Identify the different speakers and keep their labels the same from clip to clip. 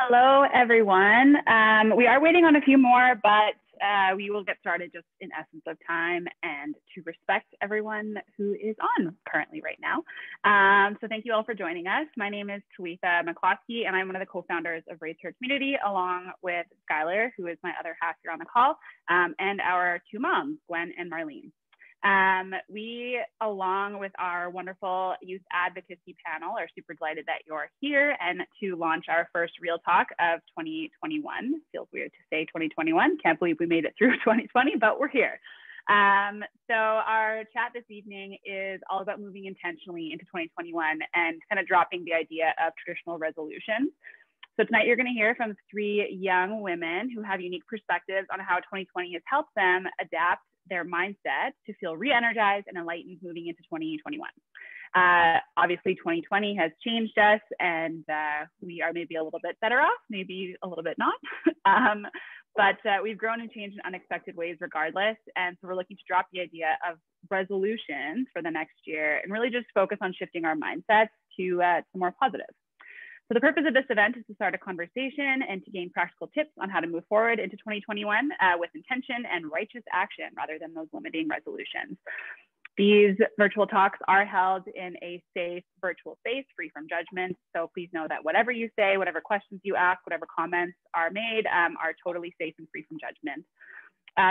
Speaker 1: Hello, everyone. We are waiting on a few more, but we will get started just in essence of time and to respect everyone who is on currently right now. So thank you all for joining us. My name is Talitha McCloskey, and I'm one of the co-founders of Raise Her Community, along with Skylar, who is my other half here on the call, and our two moms, Gwen and Marlene. We, along with our wonderful youth advocacy panel, are super delighted that you're here and to launch our first Real Talk of 2021. Feels weird to say 2021. Can't believe we made it through 2020, but we're here. So our chat this evening is all about moving intentionally into 2021 and kind of dropping the idea of traditional resolutions. So tonight you're going to hear from three young women who have unique perspectives on how 2020 has helped them adapt their mindset to feel re-energized and enlightened moving into 2021. Obviously, 2020 has changed us, and we are maybe a little bit better off, maybe a little bit not. But we've grown and changed in unexpected ways regardless. And so we're looking to drop the idea of resolutions for the next year and really just focus on shifting our mindsets to more positive. So the purpose of this event is to start a conversation and to gain practical tips on how to move forward into 2021 with intention and righteous action rather than those limiting resolutions. These virtual talks are held in a safe virtual space, free from judgment. So please know that whatever you say, whatever questions you ask, whatever comments are made are totally safe and free from judgment.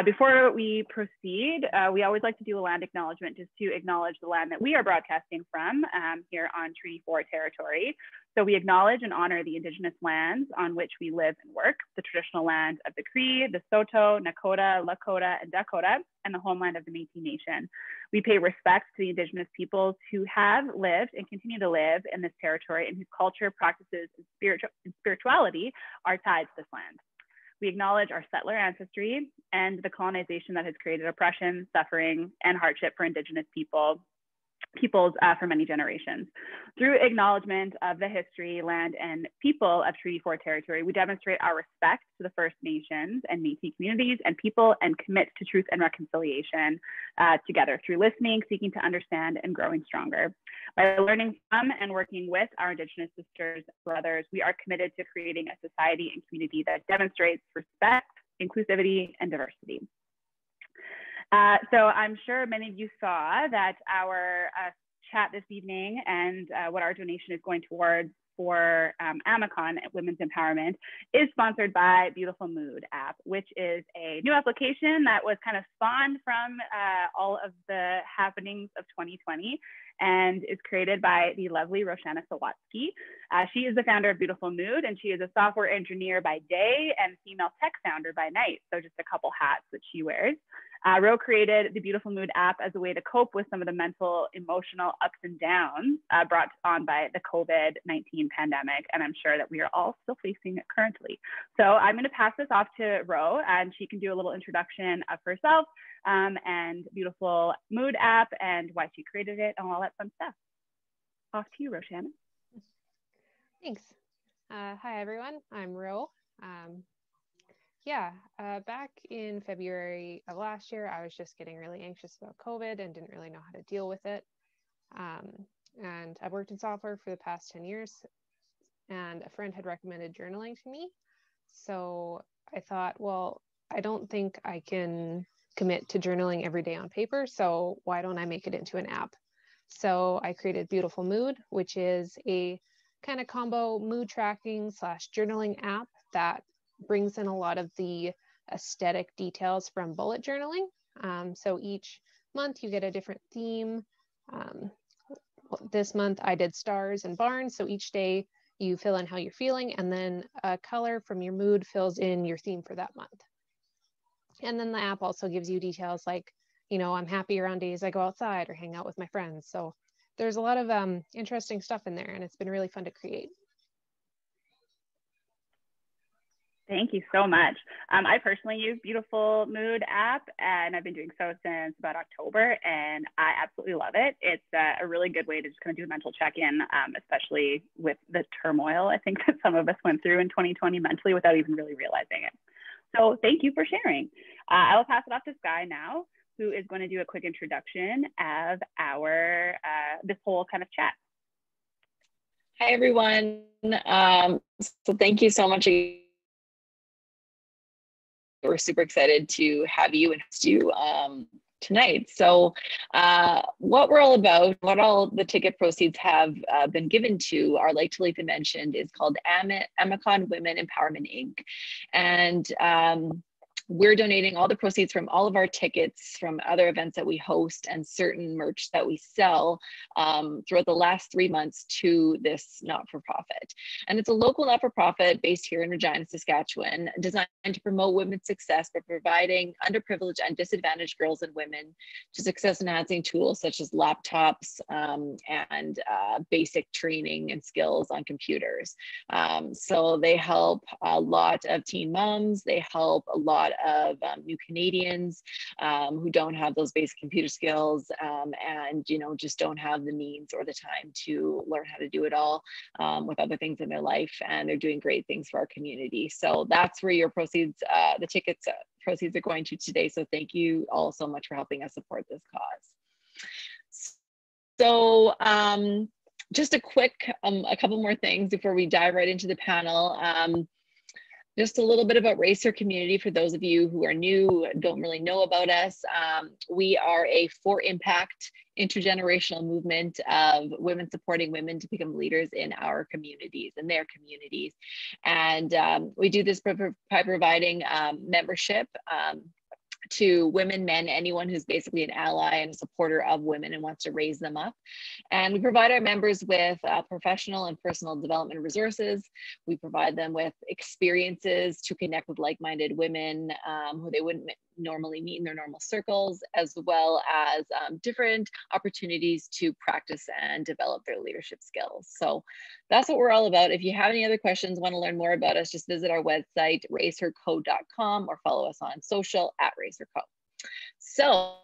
Speaker 1: Before we proceed, we always like to do a land acknowledgement just to acknowledge the land that we are broadcasting from here on Treaty 4 territory. So we acknowledge and honor the Indigenous lands on which we live and work, the traditional land of the Cree, the Saulteaux, Nakota, Lakota, and Dakota, and the homeland of the Métis Nation. We pay respect to the Indigenous peoples who have lived and continue to live in this territory and whose culture, practices, and spirituality are tied to this land. We acknowledge our settler ancestry and the colonization that has created oppression, suffering, and hardship for Indigenous peoples for many generations. Through acknowledgement of the history, land, and people of Treaty 4 territory, we demonstrate our respect to the First Nations and Métis communities and people and commit to truth and reconciliation together through listening, seeking to understand, and growing stronger. By learning from and working with our Indigenous sisters and brothers, we are committed to creating a society and community that demonstrates respect, inclusivity, and diversity. So I'm sure many of you saw that our chat this evening and what our donation is going towards for Amicon, Women's Empowerment, is sponsored by Beautiful Mood app, which is a new application that was kind of spawned from all of the happenings of 2020 and is created by the lovely Roshana Sawatsky. She is the founder of Beautiful Mood, and she is a software engineer by day and female tech founder by night. So just a couple hats that she wears. Ro created the Beautiful Mood app as a way to cope with some of the mental, emotional ups and downs brought on by the COVID-19 pandemic. And I'm sure that we are all still facing it currently. So I'm going to pass this off to Ro, and she can do a little introduction of herself and Beautiful Mood app and why she created it and all that fun stuff. Off to you, Roshana.
Speaker 2: Thanks. Hi, everyone. I'm Ro. Back in February of last year, I was just getting really anxious about COVID and didn't really know how to deal with it. And I've worked in software for the past 10 years, and a friend had recommended journaling to me. So I thought, well, I don't think I can commit to journaling every day on paper, so why don't I make it into an app? So I created Beautiful Mood, which is a kind of combo mood tracking / journaling app that brings in a lot of the aesthetic details from bullet journaling. So each month you get a different theme. This month I did stars and barns. So each day you fill in how you're feeling, and then a color from your mood fills in your theme for that month. And then the app also gives you details like, you know, I'm happier on days I go outside or hang out with my friends. So there's a lot of interesting stuff in there, and it's been really fun to create.
Speaker 1: Thank you so much. I personally use Beautiful Mood app, and I've been doing so since about October, and I absolutely love it. It's a really good way to just kind of do a mental check-in, especially with the turmoil I think that some of us went through in 2020 mentally without even really realizing it. So thank you for sharing. I will pass it off to Sky now, who is going to do a quick introduction of our this whole kind of chat.
Speaker 3: Hi, everyone. So thank you so much. We're super excited to have you and host you tonight. So what we're all about, what all the ticket proceeds have been given to, our like Talitha mentioned, is called Amicon Women Empowerment Inc. And we're donating all the proceeds from all of our tickets from other events that we host and certain merch that we sell throughout the last 3 months to this not-for-profit. And it's a local not-for-profit based here in Regina, Saskatchewan, designed to promote women's success by providing underprivileged and disadvantaged girls and women to success-enhancing tools such as laptops and basic training and skills on computers. So they help a lot of teen moms, they help a lot of new Canadians who don't have those basic computer skills and just don't have the means or the time to learn how to do it all with other things in their life, and they're doing great things for our community. So that's where your proceeds, the tickets proceeds are going to today. So thank you all so much for helping us support this cause. So just a quick, a couple more things before we dive right into the panel. Just a little bit about Racer Community for those of you who are new, don't really know about us. We are a for impact intergenerational movement of women supporting women to become leaders in our communities and their communities. And we do this by providing membership to women, men, anyone who's basically an ally and a supporter of women and wants to raise them up. And we provide our members with professional and personal development resources. We provide them with experiences to connect with like-minded women who they wouldn't normally meet in their normal circles, as well as different opportunities to practice and develop their leadership skills. So that's what we're all about. If you have any other questions, want to learn more about us, just visit our website, racerco.com, or follow us on social at racerco. So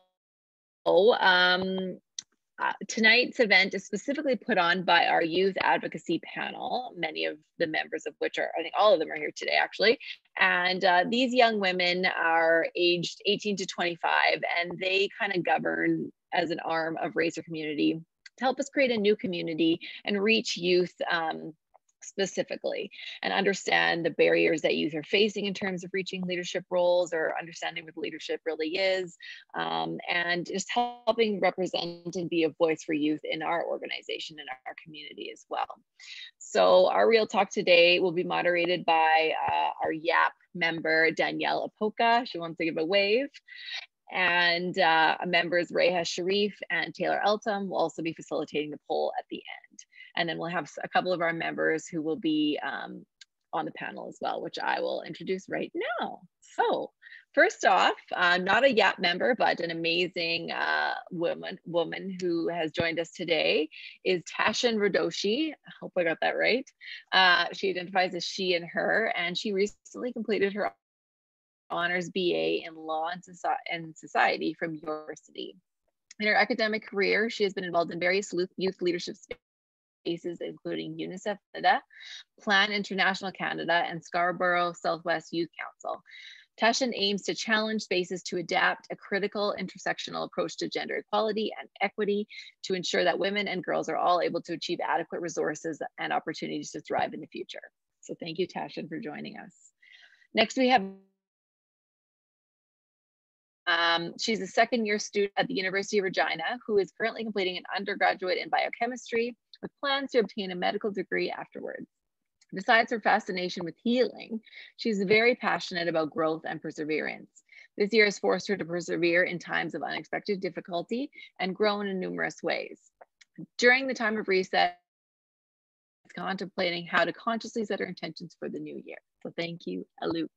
Speaker 3: tonight's event is specifically put on by our youth advocacy panel, many of the members of which are, I think all of them are here today actually. And these young women are aged 18 to 25, and they kind of govern as an arm of Racer Community to help us create a new community and reach youth specifically, and understand the barriers that youth are facing in terms of reaching leadership roles or understanding what leadership really is, and just helping represent and be a voice for youth in our organization and our community as well. So our Real Talk today will be moderated by our YAP member, Danielle Apakoh. She wants to give a wave. And members Reha Sharif and Taylor Eltham will also be facilitating the poll at the end. And then we'll have a couple of our members who will be on the panel as well, which I will introduce right now. So first off, not a YAP member, but an amazing woman who has joined us today is Tashin Rodoshi. I hope I got that right. She identifies as she and her, and she recently completed her honors BA in Law and Society from University. In her academic career, she has been involved in various youth leadership spaces, including UNICEF Canada, Plan International Canada, and Scarborough Southwest Youth Council. Tashin aims to challenge spaces to adapt a critical intersectional approach to gender equality and equity to ensure that women and girls are all able to achieve adequate resources and opportunities to thrive in the future. So thank you, Tashin, for joining us. Next, we have she's a second-year student at the University of Regina who is currently completing an undergraduate in biochemistry with plans to obtain a medical degree afterwards. Besides her fascination with healing, she's very passionate about growth and perseverance. This year has forced her to persevere in times of unexpected difficulty and grow in numerous ways. During the time of reset, she's contemplating how to consciously set her intentions for the new year. So thank you, Aluk.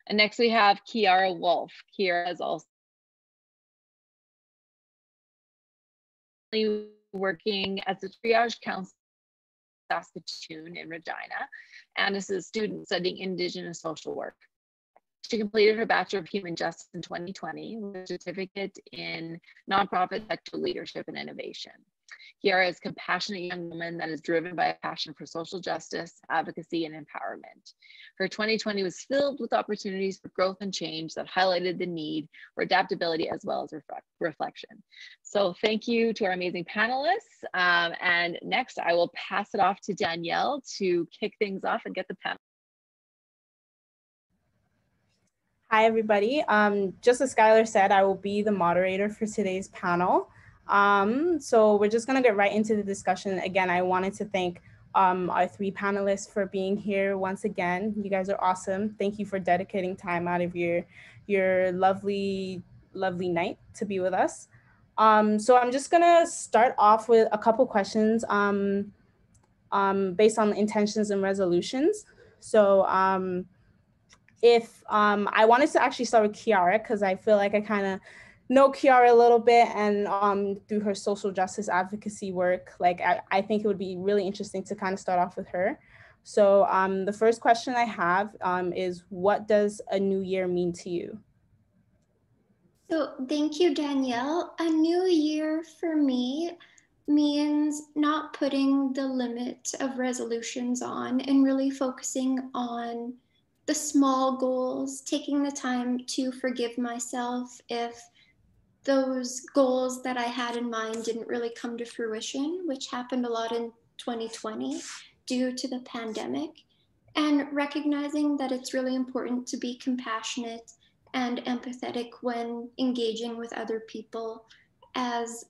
Speaker 3: And next we have Chiara Wolfe. Chiara is also working as a triage counselor in Saskatoon in Regina, and is a student studying Indigenous social work. She completed her Bachelor of Human Justice in 2020 with a certificate in nonprofit sector leadership and innovation. Chiara is a compassionate young woman that is driven by a passion for social justice, advocacy, and empowerment. Her 2020 was filled with opportunities for growth and change that highlighted the need for adaptability as well as reflection. So thank you to our amazing panelists. And next, I will pass it off to Danielle to kick things off and get the panel.
Speaker 4: Hi, everybody. Just as Skylar said, I will be the moderator for today's panel. So we're just going to get right into the discussion. Again, I wanted to thank our three panelists for being here once again. You guys are awesome. Thank you for dedicating time out of your lovely night to be with us. So I'm just going to start off with a couple questions based on intentions and resolutions. So if I wanted to actually start with Chiara, because I feel like I kind of know Chiara a little bit, and through her social justice advocacy work, like I think it would be really interesting to kind of start off with her. So the first question I have is, what does a new year mean to you?
Speaker 5: So thank you, Danielle. A new year for me means not putting the limit of resolutions on and really focusing on the small goals, taking the time to forgive myself if those goals that I had in mind didn't really come to fruition, which happened a lot in 2020 due to the pandemic, and recognizing that it's really important to be compassionate and empathetic when engaging with other people, as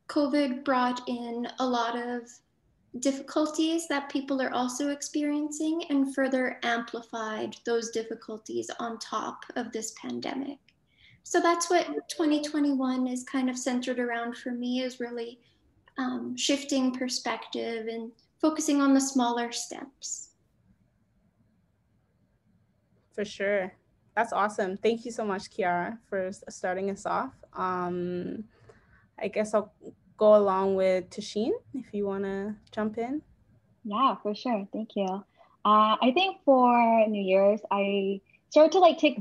Speaker 5: COVID brought in a lot of difficulties that people are also experiencing and further amplified those difficulties on top of this pandemic. So that's what 2021 is kind of centered around for me, is really shifting perspective and focusing on the smaller steps.
Speaker 4: For sure. That's awesome. Thank you so much, Chiara, for starting us off. I guess I'll go along with Tashin, if you want to jump in.
Speaker 6: Yeah, for sure. Thank you. I think for New Year's, I started to take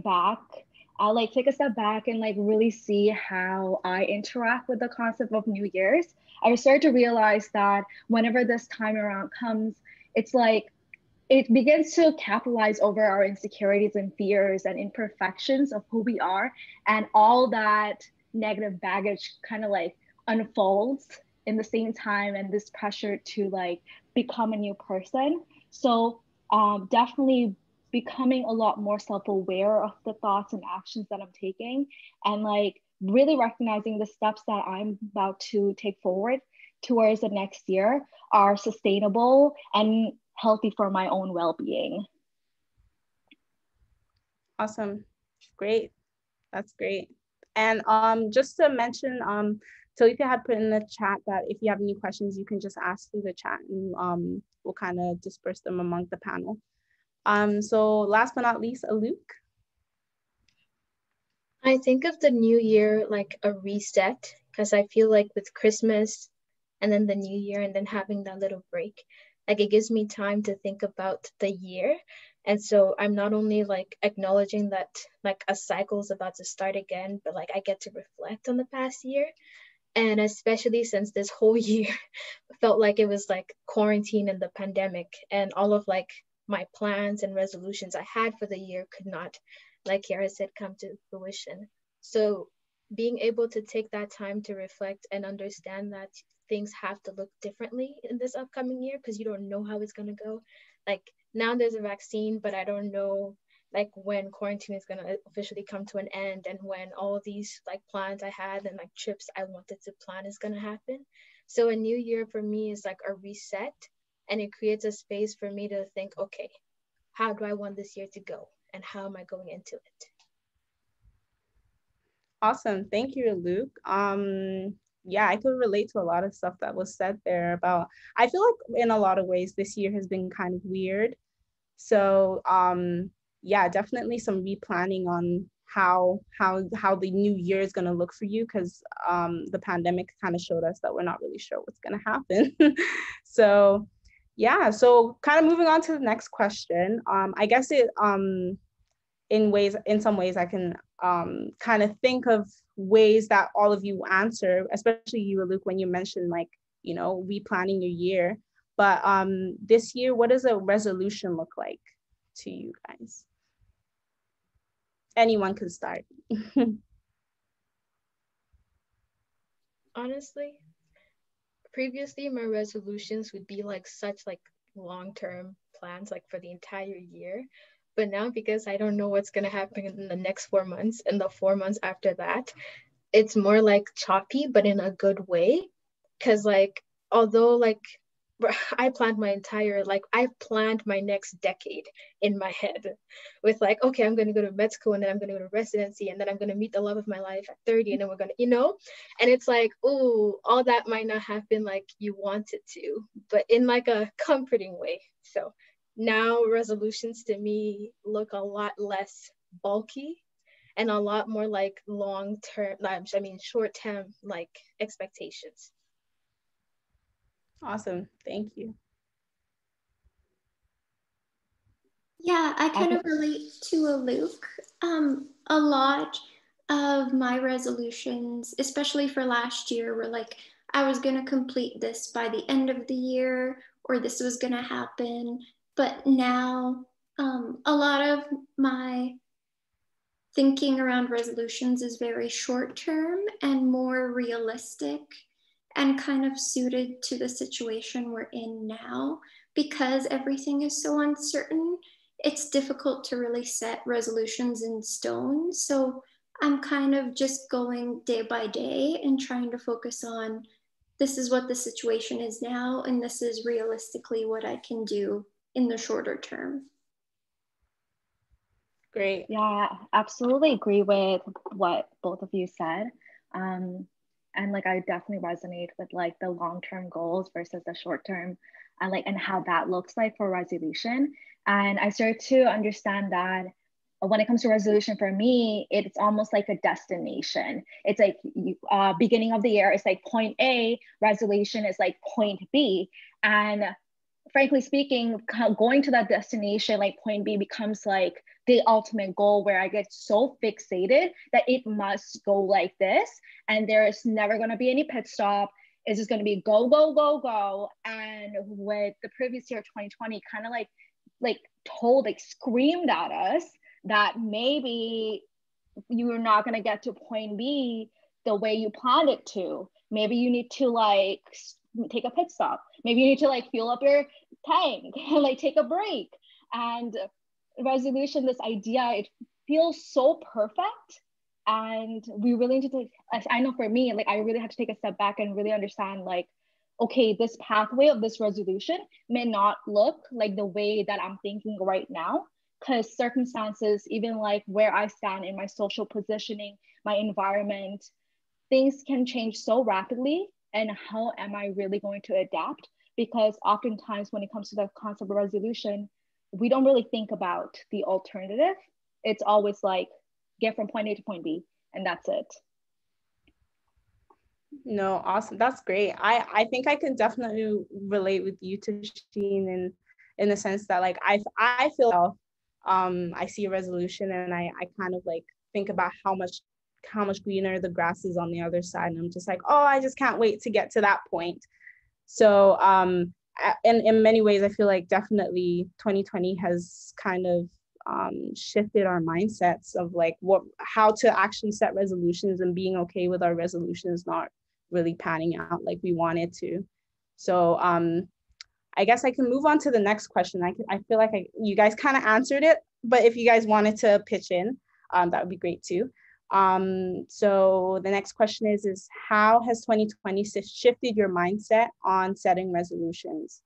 Speaker 6: a step back and really see how I interact with the concept of New Year's. I started to realize that whenever this time around comes, it's like it begins to capitalize over our insecurities and fears and imperfections of who we are, and all that negative baggage kind of unfolds in the same time, and this pressure to become a new person. So definitely becoming a lot more self-aware of the thoughts and actions that I'm taking, and really recognizing the steps that I'm about to take forward towards the next year are sustainable and healthy for my own well-being.
Speaker 4: Awesome. Great. That's great. And just to mention, Talita had put in the chat that if you have any questions, you can just ask through the chat, and we'll kind of disperse them among the panel. So last but not least, Aluk.
Speaker 7: I think of the new year like a reset, because I feel like with Christmas and then the new year and then having that little break, it gives me time to think about the year. And so I'm not only acknowledging that a cycle is about to start again, but I get to reflect on the past year. And especially since this whole year felt like it was quarantine and the pandemic, and all of my plans and resolutions I had for the year could not, like Chiara said, come to fruition. So being able to take that time to reflect and understand that things have to look differently in this upcoming year, because you don't know how it's going to go. Now there's a vaccine, but I don't know when quarantine is going to officially come to an end, and when all of these plans I had and trips I wanted to plan is going to happen. So a new year for me is a reset, and it creates a space for me to think, okay, how do I want this year to go, and how am I going into it?
Speaker 4: Awesome. Thank you, Luke. Yeah, I could relate to a lot of stuff that was said there about, I feel like in a lot of ways this year has been kind of weird. So yeah, definitely some replanning on how the new year is going to look for you, because the pandemic kind of showed us that we're not really sure what's going to happen. So yeah, so kind of moving on to the next question. I guess it in some ways I can kind of think of ways that all of you answer, especially you, Luke, when you mentioned you know, replanning your year. But this year, what does a resolution look like to you guys? Anyone can start.
Speaker 7: Honestly, previously my resolutions would be like such like long-term plans like for the entire year. But now, because I don't know what's going to happen in the next 4 months and the 4 months after that, it's more like choppy, but in a good way. Because like, although like I planned my next decade in my head with like, okay, I'm going to go to med school and then I'm going to go to residency and then I'm going to meet the love of my life at 30 and then we're going to, you know, and it's like, oh, all that might not have been like you wanted to, but in like a comforting way. So now resolutions to me look a lot less bulky and a lot more like short-term like expectations.
Speaker 4: Awesome. Thank you.
Speaker 5: Yeah, I kind of relate to Aluk. A lot of my resolutions, especially for last year, were like, I was going to complete this by the end of the year, or this was going to happen. But now, a lot of my thinking around resolutions is very short term and more realistic and kind of suited to the situation we're in now. Because everything is so uncertain, it's difficult to really set resolutions in stone. So I'm kind of just going day by day and trying to focus on, this is what the situation is now, and this is realistically what I can do in the shorter term.
Speaker 4: Great.
Speaker 6: Yeah, absolutely agree with what both of you said. And like I definitely resonate with like the long-term goals versus the short-term and how that looks like for resolution. And I started to understand that when it comes to resolution for me, it's almost like a destination. It's like beginning of the year, it's like point A, resolution is like point B. And frankly speaking, going to that destination, like point B, becomes like the ultimate goal where I get so fixated that it must go like this. And there's never going to be any pit stop. It's just going to be go, go, go, go. And with the previous year, 2020, kind of like screamed at us that maybe you're not going to get to point B the way you planned it to. Maybe you need to like take a pit stop. Maybe you need to like fuel up your tank and like take a break. And resolution, this idea, it feels so perfect. And we really need to take, I know for me, like I really had to take a step back and really understand like, okay, this pathway of this resolution may not look like the way that I'm thinking right now, because circumstances, even like where I stand in my social positioning, my environment, things can change so rapidly. And how am I really going to adapt? Because oftentimes when it comes to the concept of resolution, we don't really think about the alternative. It's always like get from point A to point B, and that's it.
Speaker 4: No, awesome. That's great. I think I can definitely relate with you, Tashin, in the sense that like I feel I see a resolution and I kind of like think about how much greener the grass is on the other side, and I'm just like, oh, I just can't wait to get to that point. So in many ways I feel like definitely 2020 has kind of shifted our mindsets of like how to actually set resolutions and being okay with our resolutions not really panning out like we wanted to. So I guess I can move on to the next question. I feel like you guys kind of answered it, but if you guys wanted to pitch in, that would be great too. So the next question is how has 2020 shifted your mindset on setting resolutions?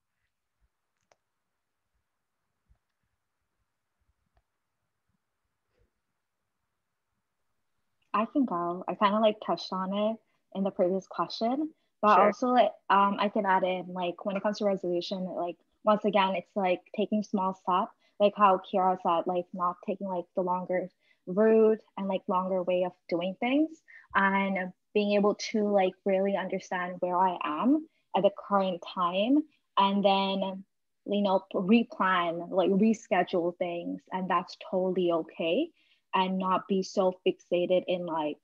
Speaker 6: I can go. I kind of like touched on it in the previous question, but
Speaker 4: Sure.
Speaker 6: also like I can add in like when it comes to resolution, like once again, it's like taking small steps, like how Chiara said, like not taking like the longer route and like longer way of doing things, and being able to like really understand where I am at the current time, and then replan, like reschedule things, and that's totally okay, and not be so fixated in like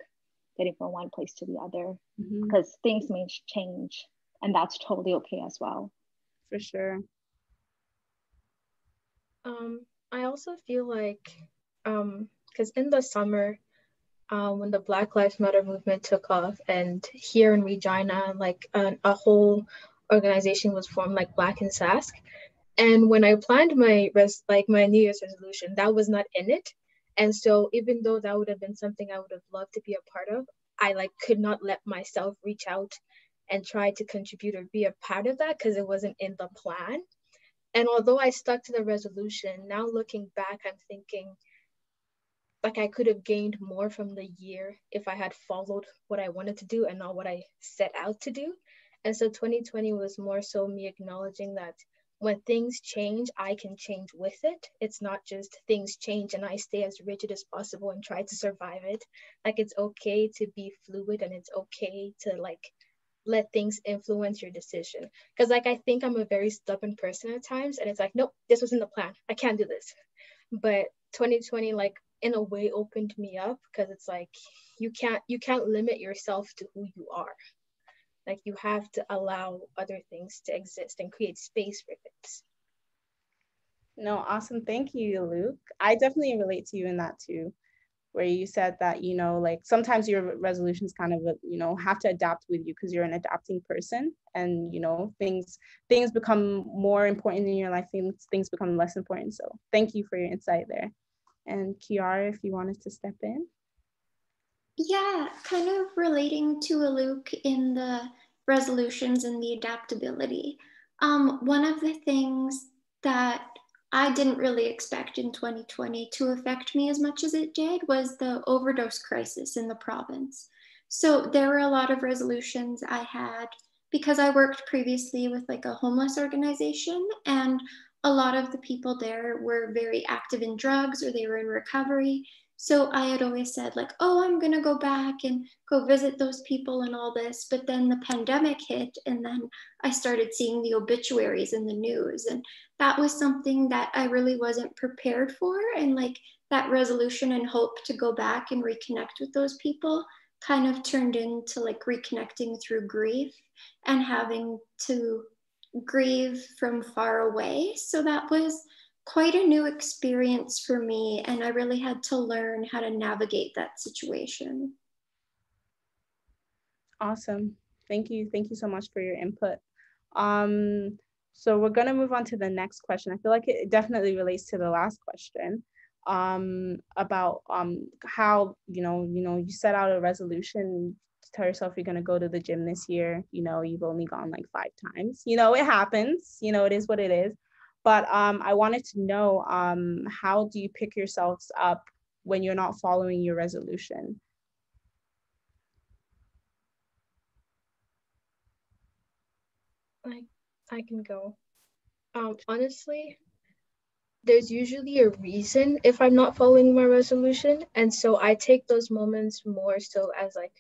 Speaker 6: getting from one place to the other, because things may change and that's totally okay as well.
Speaker 4: For sure.
Speaker 7: I also feel like, because in the summer, when the Black Lives Matter movement took off, and here in Regina, like a whole organization was formed, like Black in Sask. And when I planned my my New Year's resolution, that was not in it. And so even though that would have been something I would have loved to be a part of, I like could not let myself reach out and try to contribute or be a part of that because it wasn't in the plan. And although I stuck to the resolution, now looking back, I'm thinking like I could have gained more from the year if I had followed what I wanted to do and not what I set out to do. And so 2020 was more so me acknowledging that when things change, I can change with it. It's not just things change and I stay as rigid as possible and try to survive it. Like it's okay to be fluid and it's okay to like let things influence your decision. Because like I think I'm a very stubborn person at times and it's like, nope, this was in the plan. I can't do this. But 2020 like in a way opened me up because it's like you can't limit yourself to who you are. Like you have to allow other things to exist and create space for things.
Speaker 4: No, awesome. Thank you, Luke. I definitely relate to you in that too, where you said that, you know, like sometimes your resolutions kind of, you know, have to adapt with you because you're an adapting person and, you know, things become more important in your life, things become less important. So thank you for your insight there. And Chiara, if you wanted to step in.
Speaker 5: Yeah, kind of relating to Aluk in the resolutions and the adaptability. One of the things that I didn't really expect in 2020 to affect me as much as it did was the overdose crisis in the province. So there were a lot of resolutions I had because I worked previously with like a homeless organization, and a lot of the people there were very active in drugs or they were in recovery. So I had always said like, oh, I'm going to go back and go visit those people and all this. But then the pandemic hit and then I started seeing the obituaries in the news. And that was something that I really wasn't prepared for. And like that resolution and hope to go back and reconnect with those people kind of turned into like reconnecting through grief and having to grieve from far away. So that was quite a new experience for me, and I really had to learn how to navigate that situation.
Speaker 4: Awesome. Thank you. Thank you so much for your input. So we're going to move on to the next question. I feel like it definitely relates to the last question about how, you set out a resolution to tell yourself you're going to go to the gym this year. You know, you've only gone like 5 times. You know, it happens. You know, it is what it is. But I wanted to know, how do you pick yourselves up when you're not following your resolution?
Speaker 7: I can go. Honestly, there's usually a reason if I'm not following my resolution. And so I take those moments more so as like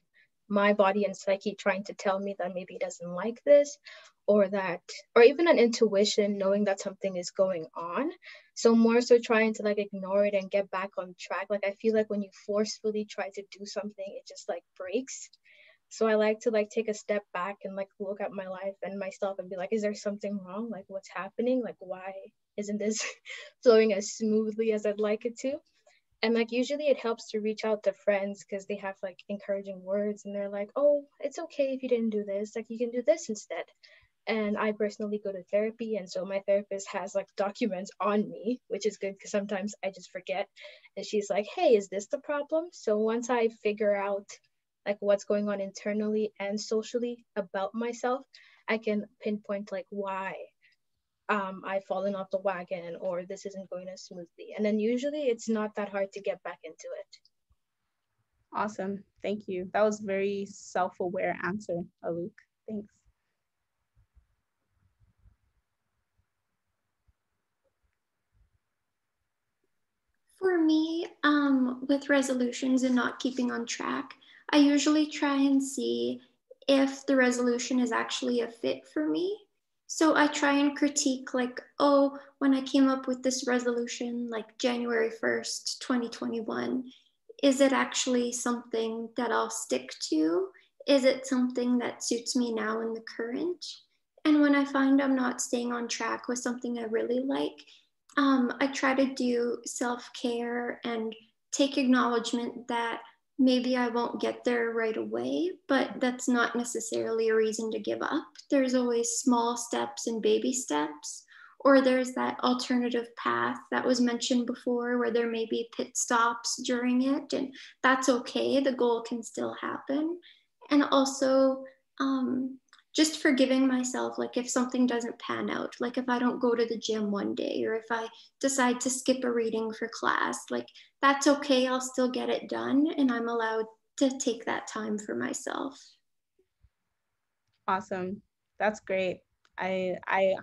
Speaker 7: my body and psyche trying to tell me that maybe it doesn't like this, or even an intuition knowing that something is going on. So more so trying to like ignore it and get back on track. Like I feel like when you forcefully try to do something, it just like breaks. So I like to like take a step back and like look at my life and myself and be like, is there something wrong? Like what's happening? Like why isn't this flowing as smoothly as I'd like it to? And like usually it helps to reach out to friends because they have like encouraging words and they're like, oh, it's okay if you didn't do this, like you can do this instead. And I personally go to therapy, and so my therapist has like documents on me, which is good because sometimes I just forget. And she's like, hey, is this the problem? So once I figure out like what's going on internally and socially about myself, I can pinpoint like why I've fallen off the wagon or this isn't going as smoothly. And then usually it's not that hard to get back into it.
Speaker 4: Awesome. Thank you. That was a very self-aware answer, Aluk. Thanks.
Speaker 5: For me, with resolutions and not keeping on track, I usually try and see if the resolution is actually a fit for me. So I try and critique like, oh, when I came up with this resolution, like January 1st, 2021, is it actually something that I'll stick to? Is it something that suits me now in the current? And when I find I'm not staying on track with something I really like, I try to do self-care and take acknowledgement that maybe I won't get there right away, but that's not necessarily a reason to give up. There's always small steps and baby steps, or there's that alternative path that was mentioned before where there may be pit stops during it, and that's okay. The goal can still happen. And also, just forgiving myself, like if something doesn't pan out, like if I don't go to the gym one day, or if I decide to skip a reading for class, like that's okay, I'll still get it done, and I'm allowed to take that time for myself.
Speaker 4: Awesome. That's great. I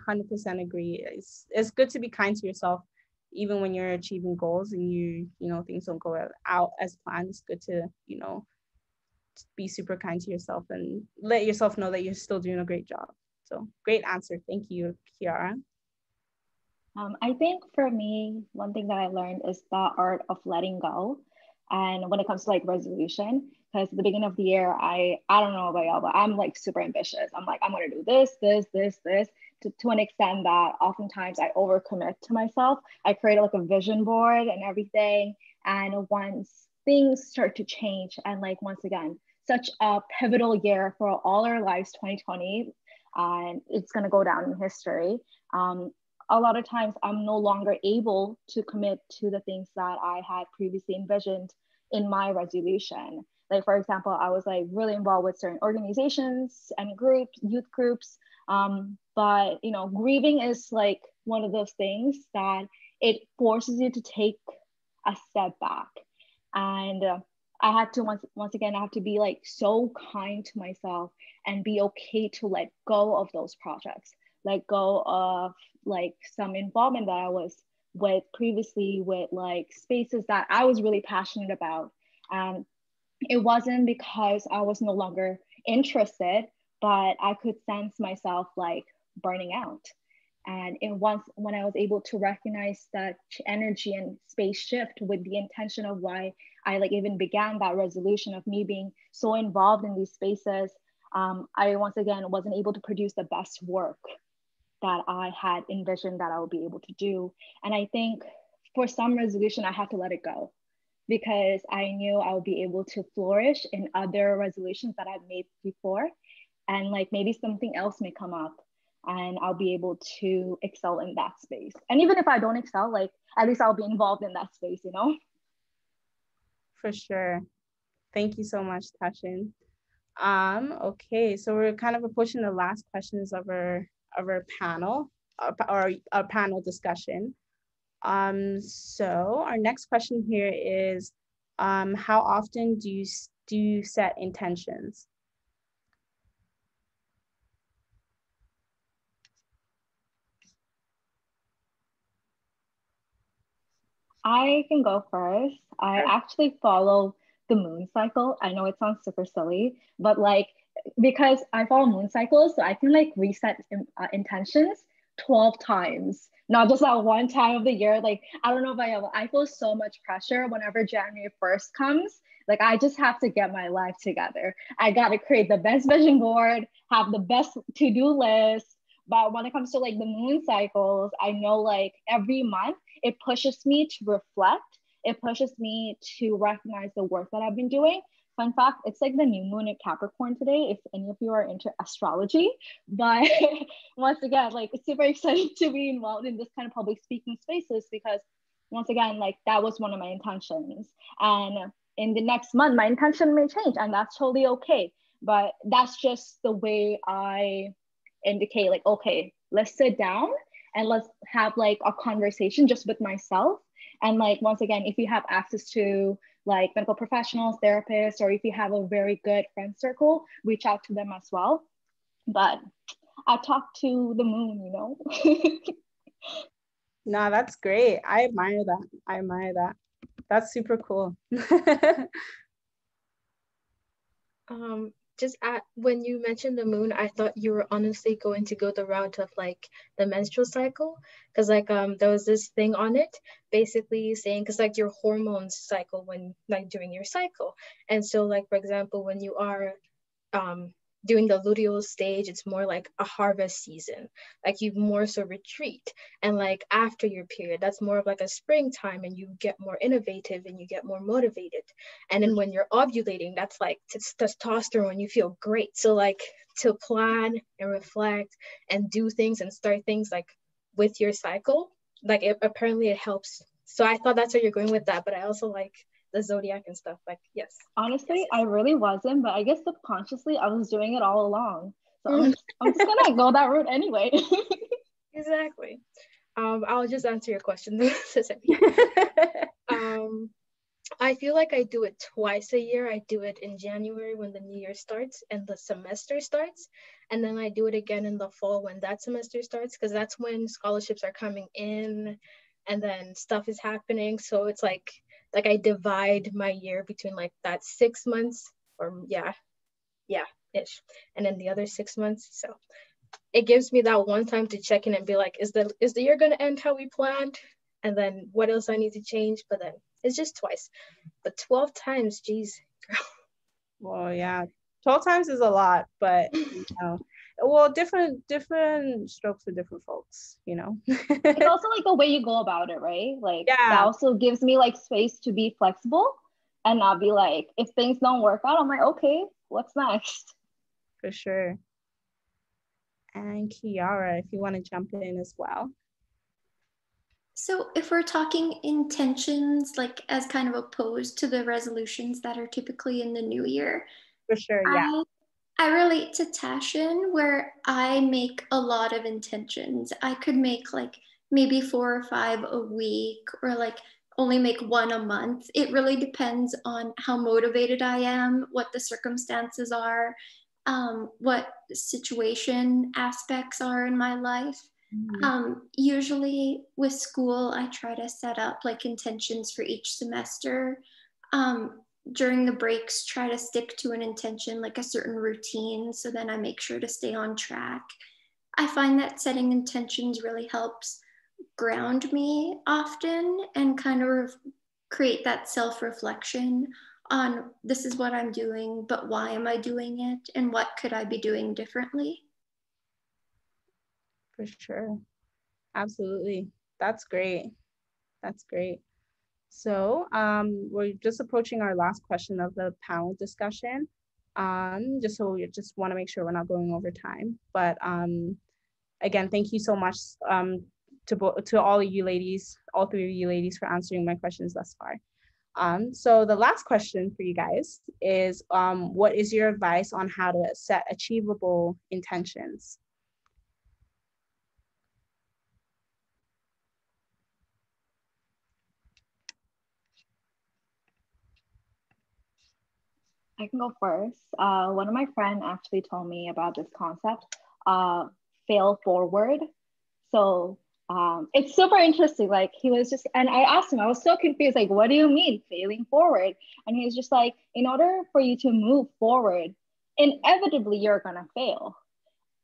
Speaker 4: 100% agree. It's good to be kind to yourself, even when you're achieving goals and you know things don't go out as planned. It's good to be super kind to yourself and let yourself know that you're still doing a great job. So great answer. Thank you, Chiara.
Speaker 6: I think for me, one thing that I learned is the art of letting go. And when it comes to like resolution, because at the beginning of the year, I don't know about y'all, but I'm like super ambitious. I'm like, I'm gonna do this, to an extent that oftentimes I overcommit to myself. I create like a vision board and everything. And once things start to change, and like once again, such a pivotal year for all our lives, 2020, and it's gonna go down in history. A lot of times I'm no longer able to commit to the things that I had previously envisioned in my resolution. Like, for example, I was like really involved with certain organizations and groups, youth groups. But, you know, grieving is like one of those things that it forces you to take a step back. And I had to, once again, I have to be like so kind to myself and be okay to let go of those projects, let go of like some involvement that I was with previously with like spaces that I was really passionate about. It wasn't because I was no longer interested, but I could sense myself like burning out. And when I was able to recognize that energy and space shift with the intention of why I like even began that resolution of me being so involved in these spaces, I once again wasn't able to produce the best work that I had envisioned that I would be able to do. And I think for some resolution, I had to let it go because I knew I would be able to flourish in other resolutions that I've made before. And like maybe something else may come up and I'll be able to excel in that space. And even if I don't excel, like at least I'll be involved in that space, you know?
Speaker 4: For sure. Thank you so much, Tashin. Okay, so we're kind of approaching the last questions of our panel, our panel discussion. So our next question here is, how often do you set intentions?
Speaker 6: I can go first. I actually follow the moon cycle. I know it sounds super silly, but like, because I follow moon cycles, so I can like reset intentions 12 times, not just that one time of the year. Like, I don't know if I feel so much pressure whenever January 1st comes. Like, I just have to get my life together. I got to create the best vision board, have the best to-do list. But when it comes to like the moon cycles, I know like every month, it pushes me to reflect. It pushes me to recognize the work that I've been doing. Fun fact, it's like the new moon in Capricorn today, if any of you are into astrology. But once again, like it's super exciting to be involved in this kind of public speaking spaces because once again, like that was one of my intentions. And in the next month, my intention may change and that's totally okay. But that's just the way I indicate like, okay, let's sit down and let's have like a conversation just with myself. And like, once again, if you have access to like medical professionals, therapists, or if you have a very good friend circle, reach out to them as well. But I talk to the moon, you know?
Speaker 4: No, that's great. I admire that. That's super cool.
Speaker 7: Just when you mentioned the moon, I thought you were honestly going to go the route of like the menstrual cycle, because like there was this thing on it basically saying, because like your hormones cycle when like during your cycle, and so like for example when you are during the luteal stage, it's more like a harvest season. Like you more so retreat. And like after your period, that's more of like a springtime, and you get more innovative and you get more motivated. And then when you're ovulating, that's like testosterone, you feel great. So like to plan and reflect and do things and start things like with your cycle, like apparently it helps. So I thought that's where you're going with that, but I also like the zodiac and stuff. Like, yes.
Speaker 6: Honestly,
Speaker 7: yes.
Speaker 6: I really wasn't, but I guess subconsciously I was doing it all along. So I'm just gonna go that route anyway.
Speaker 7: Exactly. I'll just answer your question. I feel like I do it twice a year. I do it in January when the new year starts and the semester starts. And then I do it again in the fall when that semester starts, because that's when scholarships are coming in and then stuff is happening. So it's like I divide my year between like that 6 months, or ish, and then the other 6 months. So it gives me that one time to check in and be like, is the year gonna end how we planned? And then what else I need to change? But then it's just twice. But 12 times, geez.
Speaker 4: Well, yeah, 12 times is a lot, but well, different strokes for different folks,
Speaker 6: It's also like the way you go about it, right? Like
Speaker 4: Yeah.
Speaker 6: that also gives me like space to be flexible and not be like, if things don't work out, I'm like, okay, what's next?
Speaker 4: For sure. And Chiara, if you want to jump in as well.
Speaker 5: So if we're talking intentions, like as kind of opposed to the resolutions that are typically in the new year.
Speaker 4: For sure, yeah.
Speaker 5: I relate to Tashin, where I make a lot of intentions. I could make like maybe 4 or 5 a week, or like only make 1 a month. It really depends on how motivated I am, what the circumstances are, what situation aspects are in my life. Usually with school, I try to set up like intentions for each semester. During the breaks, try to stick to an intention, like a certain routine, so then I make sure to stay on track. I find that setting intentions really helps ground me often and kind of create that self-reflection on this is what I'm doing, but why am I doing it, and what could I be doing differently?
Speaker 4: For sure. Absolutely. That's great. That's great. So we're just approaching our last question of the panel discussion. Just want to make sure we're not going over time. But again, thank you so much to all of you ladies, all 3 of you ladies, for answering my questions thus far. So the last question for you guys is, what is your advice on how to set achievable intentions?
Speaker 6: I can go first. One of my friends actually told me about this concept, fail forward. So it's super interesting. Like he was just, and I asked him, I was so confused, like, what do you mean failing forward? And he's just like, in order for you to move forward, inevitably you're gonna fail.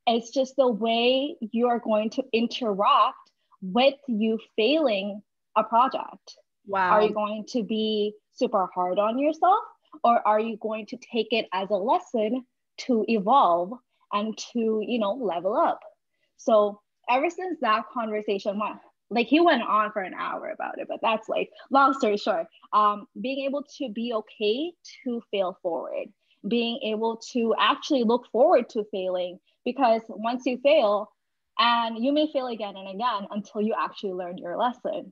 Speaker 6: It's just the way you're going to interact with you failing a project.
Speaker 4: Wow.
Speaker 6: Are you going to be super hard on yourself? Or are you going to take it as a lesson to evolve and to, level up? So ever since that conversation went, like he went on for an hour about it, but that's like, long story short, being able to be okay to fail forward, being able to actually look forward to failing, because once you fail, and you may fail again and again until you actually learn your lesson.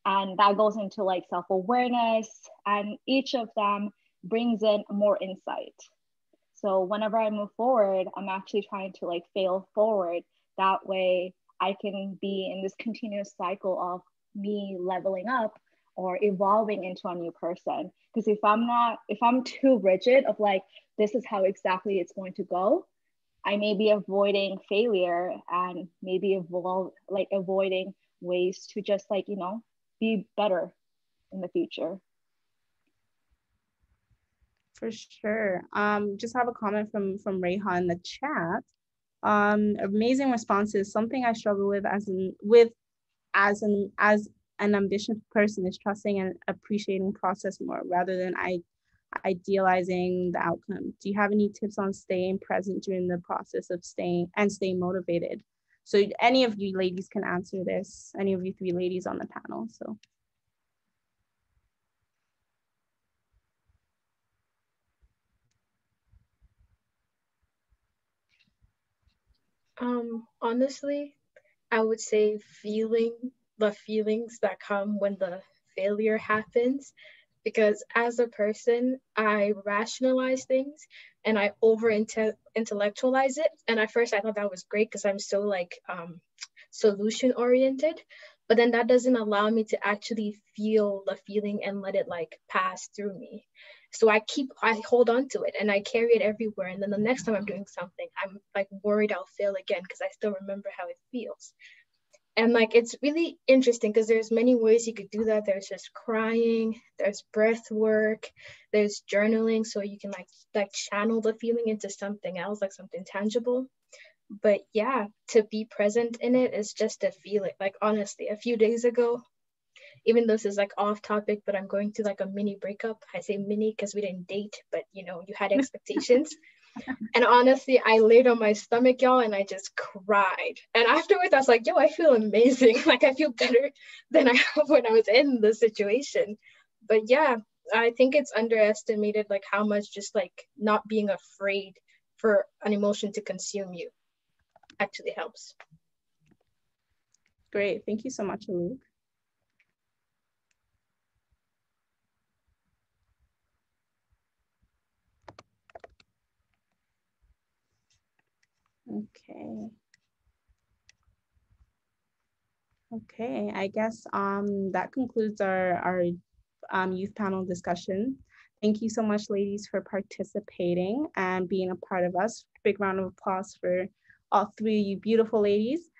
Speaker 6: And that goes into like self-awareness, and each of them brings in more insight. So whenever I move forward, I'm actually trying to like fail forward. That way I can be in this continuous cycle of me leveling up or evolving into a new person. Because if I'm too rigid of like, this is how exactly it's going to go, I may be avoiding failure and maybe avoiding ways to just like, be better in the future.
Speaker 4: For sure. Just have a comment from Rehan in the chat. Amazing responses. Something I struggle with as an ambitious person is trusting and appreciating process more rather than idealizing the outcome. Do you have any tips on staying present during the process of staying motivated? So any of you ladies can answer this, any of you three ladies on the panel. So.
Speaker 7: Honestly, I would say feeling the feelings that come when the failure happens, because as a person, I rationalize things and I intellectualize it. And at first I thought that was great because I'm so like solution oriented, but then that doesn't allow me to actually feel the feeling and let it like pass through me. So I hold on to it and I carry it everywhere. And then the next time I'm doing something, I'm like worried I'll fail again because I still remember how it feels. And like, it's really interesting because there's many ways you could do that. There's just crying, there's breath work, there's journaling. So you can like channel the feeling into something else, like something tangible. But yeah, to be present in it is just to feel it. Like, honestly, a few days ago, even though this is like off topic, but I'm going through like a mini breakup. I say mini because we didn't date, but you know, you had expectations. And honestly, I laid on my stomach, y'all, and I just cried. And afterwards, I was like, yo, I feel amazing. Like, I feel better than I have when I was in the situation. But yeah, I think it's underestimated, like how much just like not being afraid for an emotion to consume you actually helps.
Speaker 4: Great. Thank you so much, Aluk. Okay, I guess that concludes our youth panel discussion. Thank you so much, ladies, for participating and being a part of us. Big round of applause for all three of you beautiful ladies.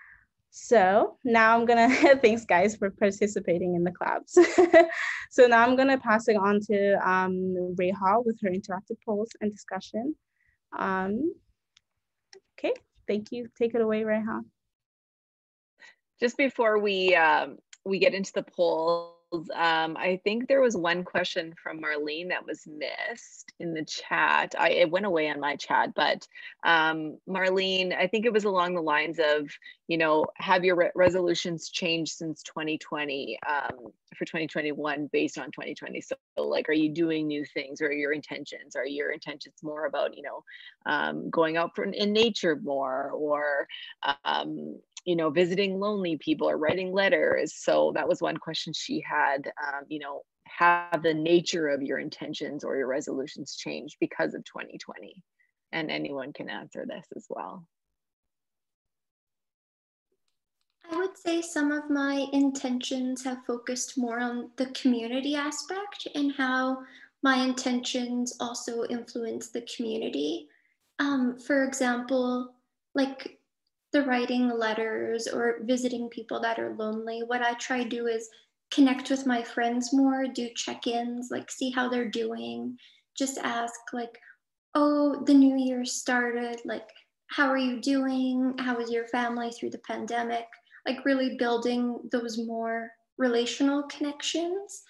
Speaker 4: So now I'm gonna, thanks guys for participating in the claps. So now I'm gonna pass it on to Reha with her interactive polls and discussion. Okay, thank you. Take it away, Reha.
Speaker 3: Just before we get into the polls, I think there was one question from Marlene that was missed in the chat. It went away on my chat, but Marlene, I think it was along the lines of, you know, have your resolutions changed since 2020 for 2021 based on 2020? So like, are you doing new things, or your intentions? Are your intentions more about, you know, going out in nature more, or you know, visiting lonely people or writing letters? So that was one question she had. You know, have the nature of your intentions or your resolutions changed because of 2020? And anyone can answer this as well.
Speaker 5: I would say some of my intentions have focused more on the community aspect and how my intentions also influence the community. For example, like the writing letters or visiting people that are lonely, what I try to do is connect with my friends more, do check-ins, like see how they're doing, just ask like, oh, the new year started, like, how are you doing? How was your family through the pandemic? Like really building those more relational connections.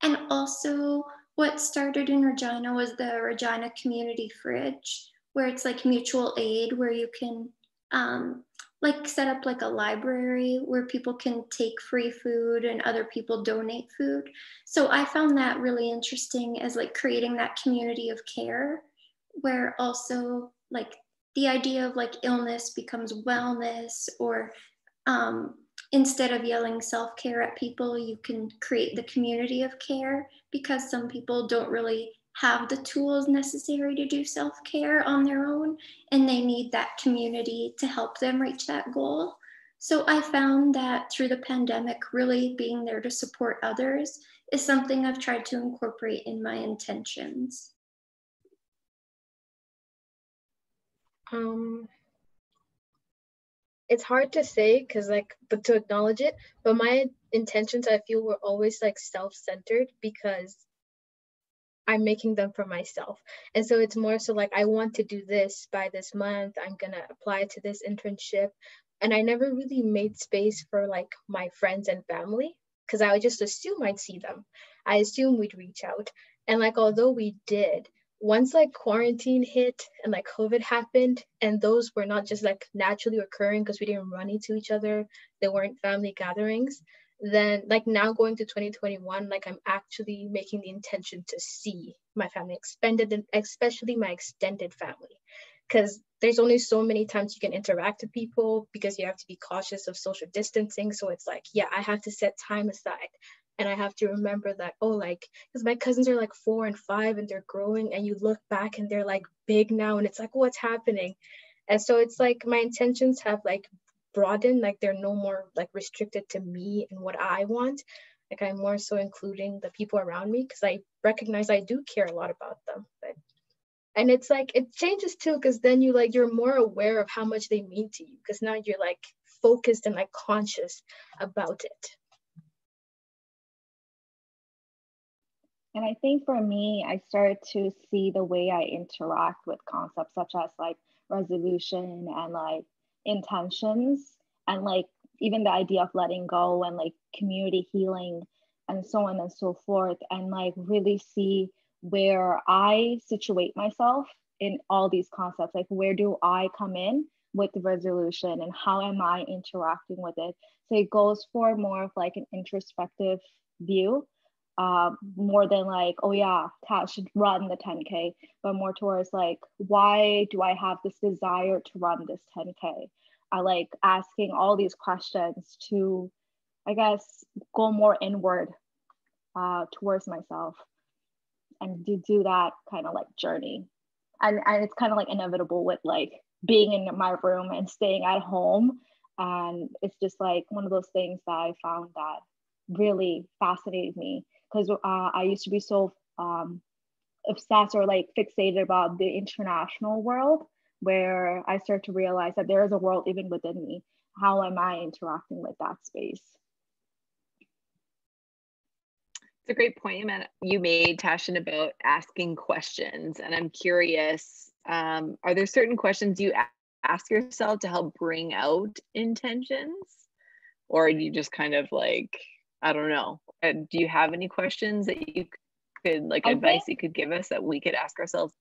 Speaker 5: And also what started in Regina was the Regina Community Fridge, where it's like mutual aid, where you can like set up like a library where people can take free food and other people donate food. So I found that really interesting as like creating that community of care, where also like the idea of like illness becomes wellness, or instead of yelling self-care at people, you can create the community of care, because some people don't really have the tools necessary to do self-care on their own, and they need that community to help them reach that goal. So I found that through the pandemic, really being there to support others is something I've tried to incorporate in my intentions.
Speaker 7: It's hard to say but to acknowledge it, but my intentions, I feel, were always like self-centered because I'm making them for myself. And so it's more so like, I want to do this by this month, I'm gonna apply to this internship. And I never really made space for like my friends and family, because I would just assume I'd see them. I assume we'd reach out. And like, although we did, once like quarantine hit and like COVID happened, and those were not just like naturally occurring because we didn't run into each other, they weren't family gatherings, then like now going to 2021, like I'm actually making the intention to see my family expanded, and especially my extended family, because there's only so many times you can interact with people because you have to be cautious of social distancing. So it's like, yeah, I have to set time aside. And I have to remember that, oh, like, because my cousins are like 4 and 5 and they're growing, and you look back and they're like big now, and it's like, what's happening? And so it's like my intentions have like broadened, like they're no more like restricted to me and what I want. Like I'm more so including the people around me because I recognize I do care a lot about them. And it's like, it changes too, because then you're more aware of how much they mean to you, because now you're like focused and like conscious about it.
Speaker 6: And I think for me, I started to see the way I interact with concepts such as like resolution and like intentions, and like even the idea of letting go and like community healing and so on and so forth, and like really see where I situate myself in all these concepts. Like, where do I come in with the resolution and how am I interacting with it? So it goes for more of like an introspective view, more than like, oh yeah, Tash should run the 10K, but more towards like, why do I have this desire to run this 10K? I like asking all these questions to, I guess, go more inward towards myself and to do that kind of like journey. And it's kind of like inevitable with like being in my room and staying at home. And it's just like one of those things that I found that really fascinated me, because I used to be so obsessed or like fixated about the international world, where I start to realize that there is a world even within me. How am I interacting with that space?
Speaker 3: It's a great point you made, Tashin, about asking questions. And I'm curious, are there certain questions you ask yourself to help bring out intentions? Or do you just kind of like, I don't know. Do you have any questions that you could, like advice you could give us that we could ask ourselves?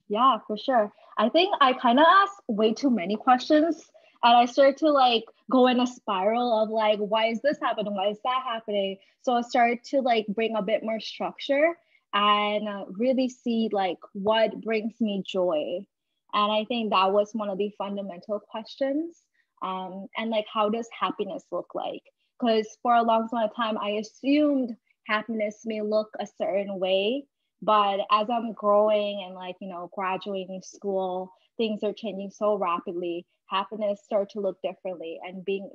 Speaker 6: Yeah, for sure. I think I kind of ask way too many questions, and I start to like go in a spiral of like, why is this happening? Why is that happening? So I started to like bring a bit more structure and really see like what brings me joy. And I think that was one of the fundamental questions. And like, how does happiness look like? Because for a long time, I assumed happiness may look a certain way. But as I'm growing and like, you know, graduating school, things are changing so rapidly. Happiness start to look differently, and being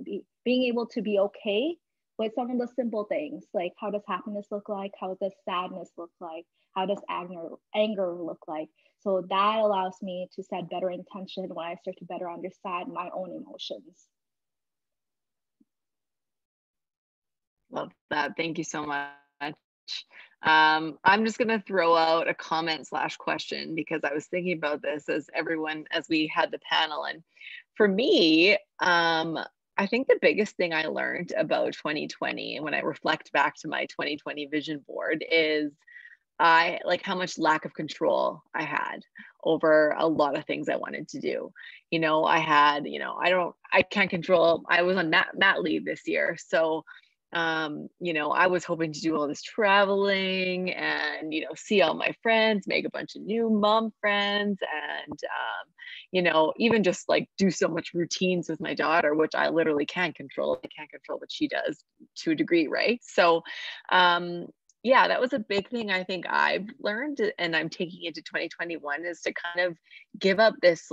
Speaker 6: able to be okay with some of the simple things, like how does happiness look like? How does sadness look like? How does anger look like? So that allows me to set better intention when I start to better understand my own emotions.
Speaker 3: Love that. Thank you so much. I'm just going to throw out a comment / question, because I was thinking about this as we had the panel. And for me, I think the biggest thing I learned about 2020, and when I reflect back to my 2020 vision board, is how much lack of control I had over a lot of things I wanted to do. You know, I had, I can't control, I was on mat leave this year. So I was hoping to do all this traveling and, see all my friends, make a bunch of new mom friends, and, even just like do so much routines with my daughter, which I literally can't control. I can't control what she does to a degree, right? So, yeah, that was a big thing I think I've learned, and I'm taking into 2021, is to kind of give up this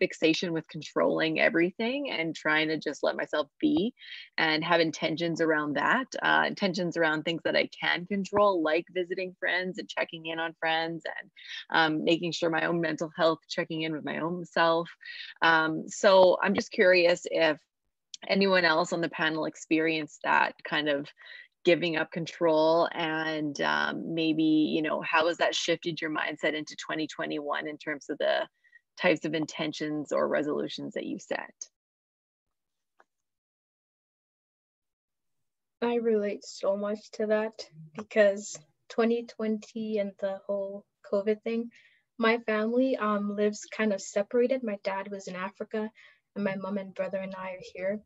Speaker 3: fixation with controlling everything and trying to just let myself be and have intentions around that, intentions around things that I can control, like visiting friends and checking in on friends, and making sure my own mental health, checking in with my own self. So I'm just curious if anyone else on the panel experienced that kind of giving up control, and maybe, how has that shifted your mindset into 2021 in terms of the types of intentions or resolutions that you set?
Speaker 7: I relate so much to that because 2020 and the whole COVID thing, my family lives kind of separated. My dad was in Africa and my mom and brother and I are here.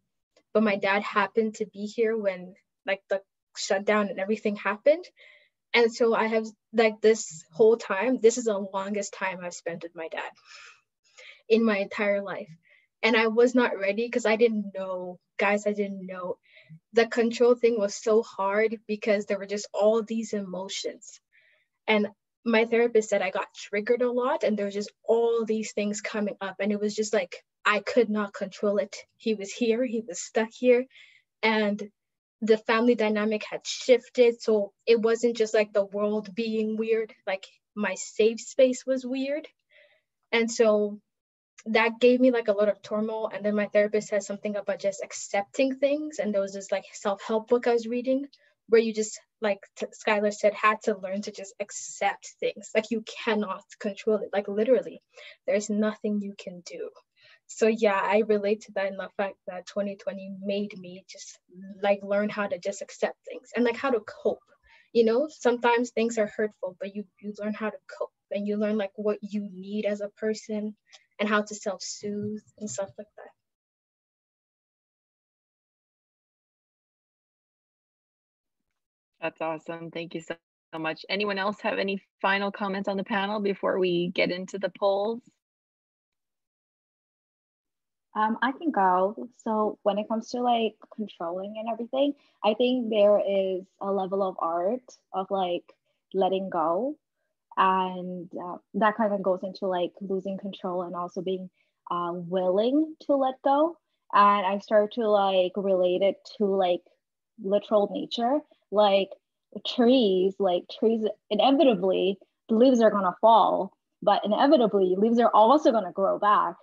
Speaker 7: But my dad happened to be here when like the shutdown and everything happened. And so I have like this whole time, this is the longest time I've spent with my dad in my entire life. And I was not ready because I didn't know, guys, I didn't know. The control thing was so hard because there were just all these emotions. And my therapist said I got triggered a lot and there was just all these things coming up. And it was just like, I could not control it. He was here, he was stuck here. And the family dynamic had shifted. So it wasn't just like the world being weird, like my safe space was weird. And so that gave me like a lot of turmoil. And then my therapist said something about just accepting things. And there was this like self-help book I was reading where you just, like Skylar said, had to learn to just accept things. Like you cannot control it, like literally, there's nothing you can do. So yeah, I relate to that in the fact that 2020 made me just like learn how to just accept things and like how to cope. You know, sometimes things are hurtful, but you learn how to cope and you learn like what you need as a person and how to self-soothe and stuff like that.
Speaker 3: That's awesome. Thank you so much. Anyone else have any final comments on the panel before we get into the polls?
Speaker 6: I can go. So when it comes to like controlling and everything, I think there is a level of art of like letting go. And that kind of goes into like losing control and also being willing to let go. And I start to like relate it to like literal nature, like trees inevitably the leaves are going to fall, but inevitably leaves are also going to grow back.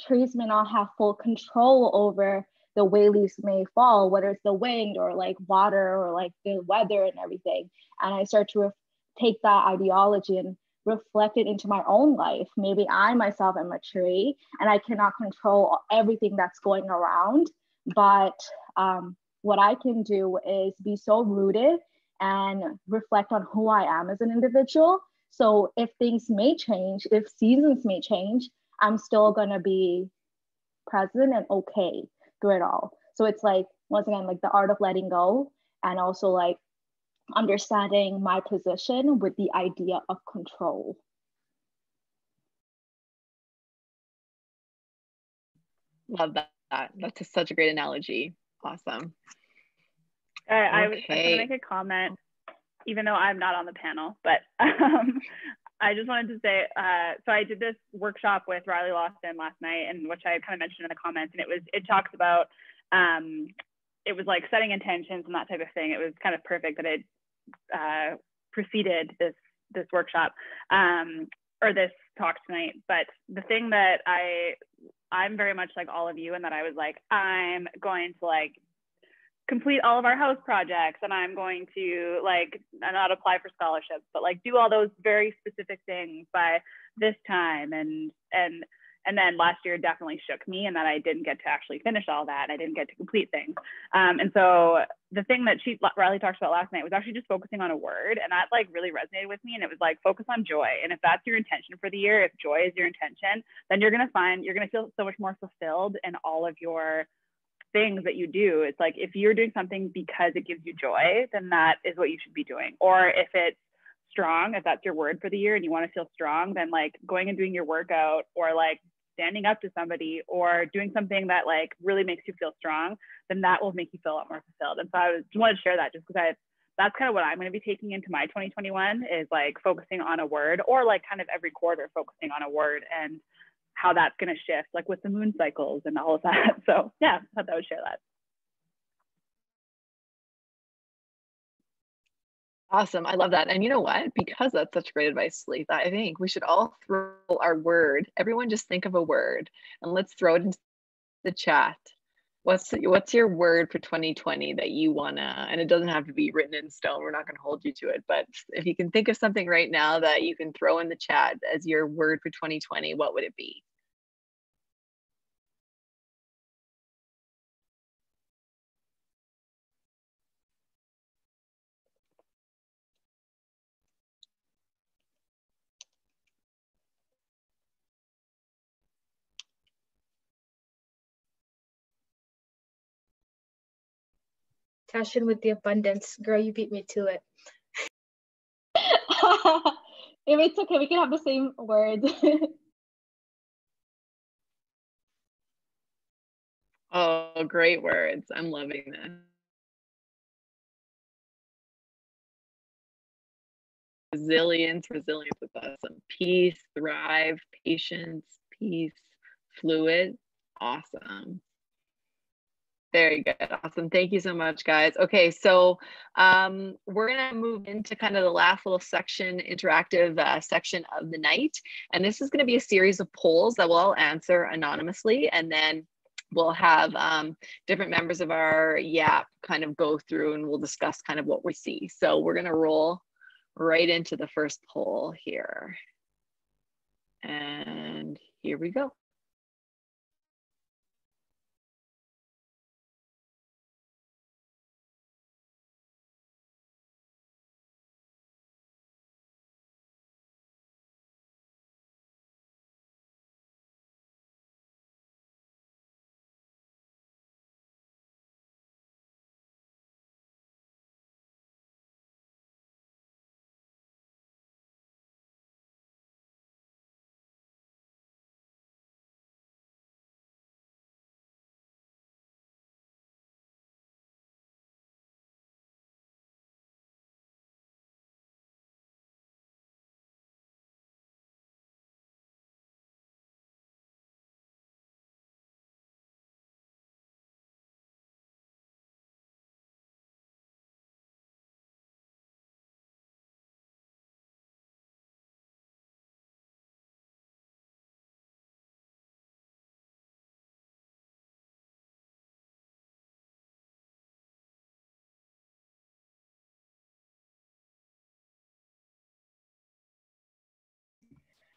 Speaker 6: Trees may not have full control over the way leaves may fall, whether it's the wind or like water or like the weather and everything. And I start to take that ideology and reflect it into my own life. Maybe I myself am a tree and I cannot control everything that's going around, but what I can do is be so rooted and reflect on who I am as an individual. So if things may change, if seasons may change, I'm still gonna be present and okay through it all. So it's like, once again, like the art of letting go and also like understanding my position with the idea of control.
Speaker 3: Love that. That's such a great analogy. Awesome.
Speaker 1: I was going to make a comment, even though I'm not on the panel, but I just wanted to say, so I did this workshop with Riley Lawson last night, and which I kind of mentioned in the comments, and it talks about, it was like setting intentions and that type of thing. It was kind of perfect that it preceded this workshop or this talk tonight. But the thing that I'm very much like all of you, and that I was like, I'm going to like complete all of our house projects, and I'm going to like not apply for scholarships, but like do all those very specific things by this time. And then last year definitely shook me, and that I didn't get to actually finish all that. I didn't get to complete things. And so the thing that Riley talked about last night was actually just focusing on a word, and that like really resonated with me. And it was like, focus on joy. And if that's your intention for the year, if joy is your intention, then you're going to feel so much more fulfilled in all of your things that you do. It's like, if you're doing something because it gives you joy, then that is what you should be doing. Or if it's strong, if that's your word for the year and you want to feel strong, then like going and doing your workout, or like standing up to somebody, or doing something that like really makes you feel strong, then that will make you feel a lot more fulfilled. And so I just wanted to share that, just because that's kind of what I'm going to be taking into my 2021, is like focusing on a word, or like kind of every quarter focusing on a word, and how that's going to shift, like with the moon cycles and all of that. So yeah, I thought I would share that.
Speaker 3: Awesome. I love that. And you know what? Because that's such great advice, Letha, I think we should all throw our word. Everyone just think of a word and let's throw it into the chat. What's your word for 2020 that you wanna, and it doesn't have to be written in stone, we're not gonna hold you to it, but if you can think of something right now that you can throw in the chat as your word for 2020, what would it be?
Speaker 7: Tashin with the abundance. Girl, you beat me to it.
Speaker 6: If it's okay, we can have the same word.
Speaker 3: Oh, great words. I'm loving this. Resilience is awesome. Peace, thrive, patience, peace, fluid. Awesome. Very good. Awesome. Thank you so much, guys. Okay, so we're going to move into kind of the last little section, interactive section of the night. And this is going to be a series of polls that we'll all answer anonymously. And then we'll have different members of our YAP kind of go through and we'll discuss kind of what we see. So we're going to roll right into the first poll here. And here we go.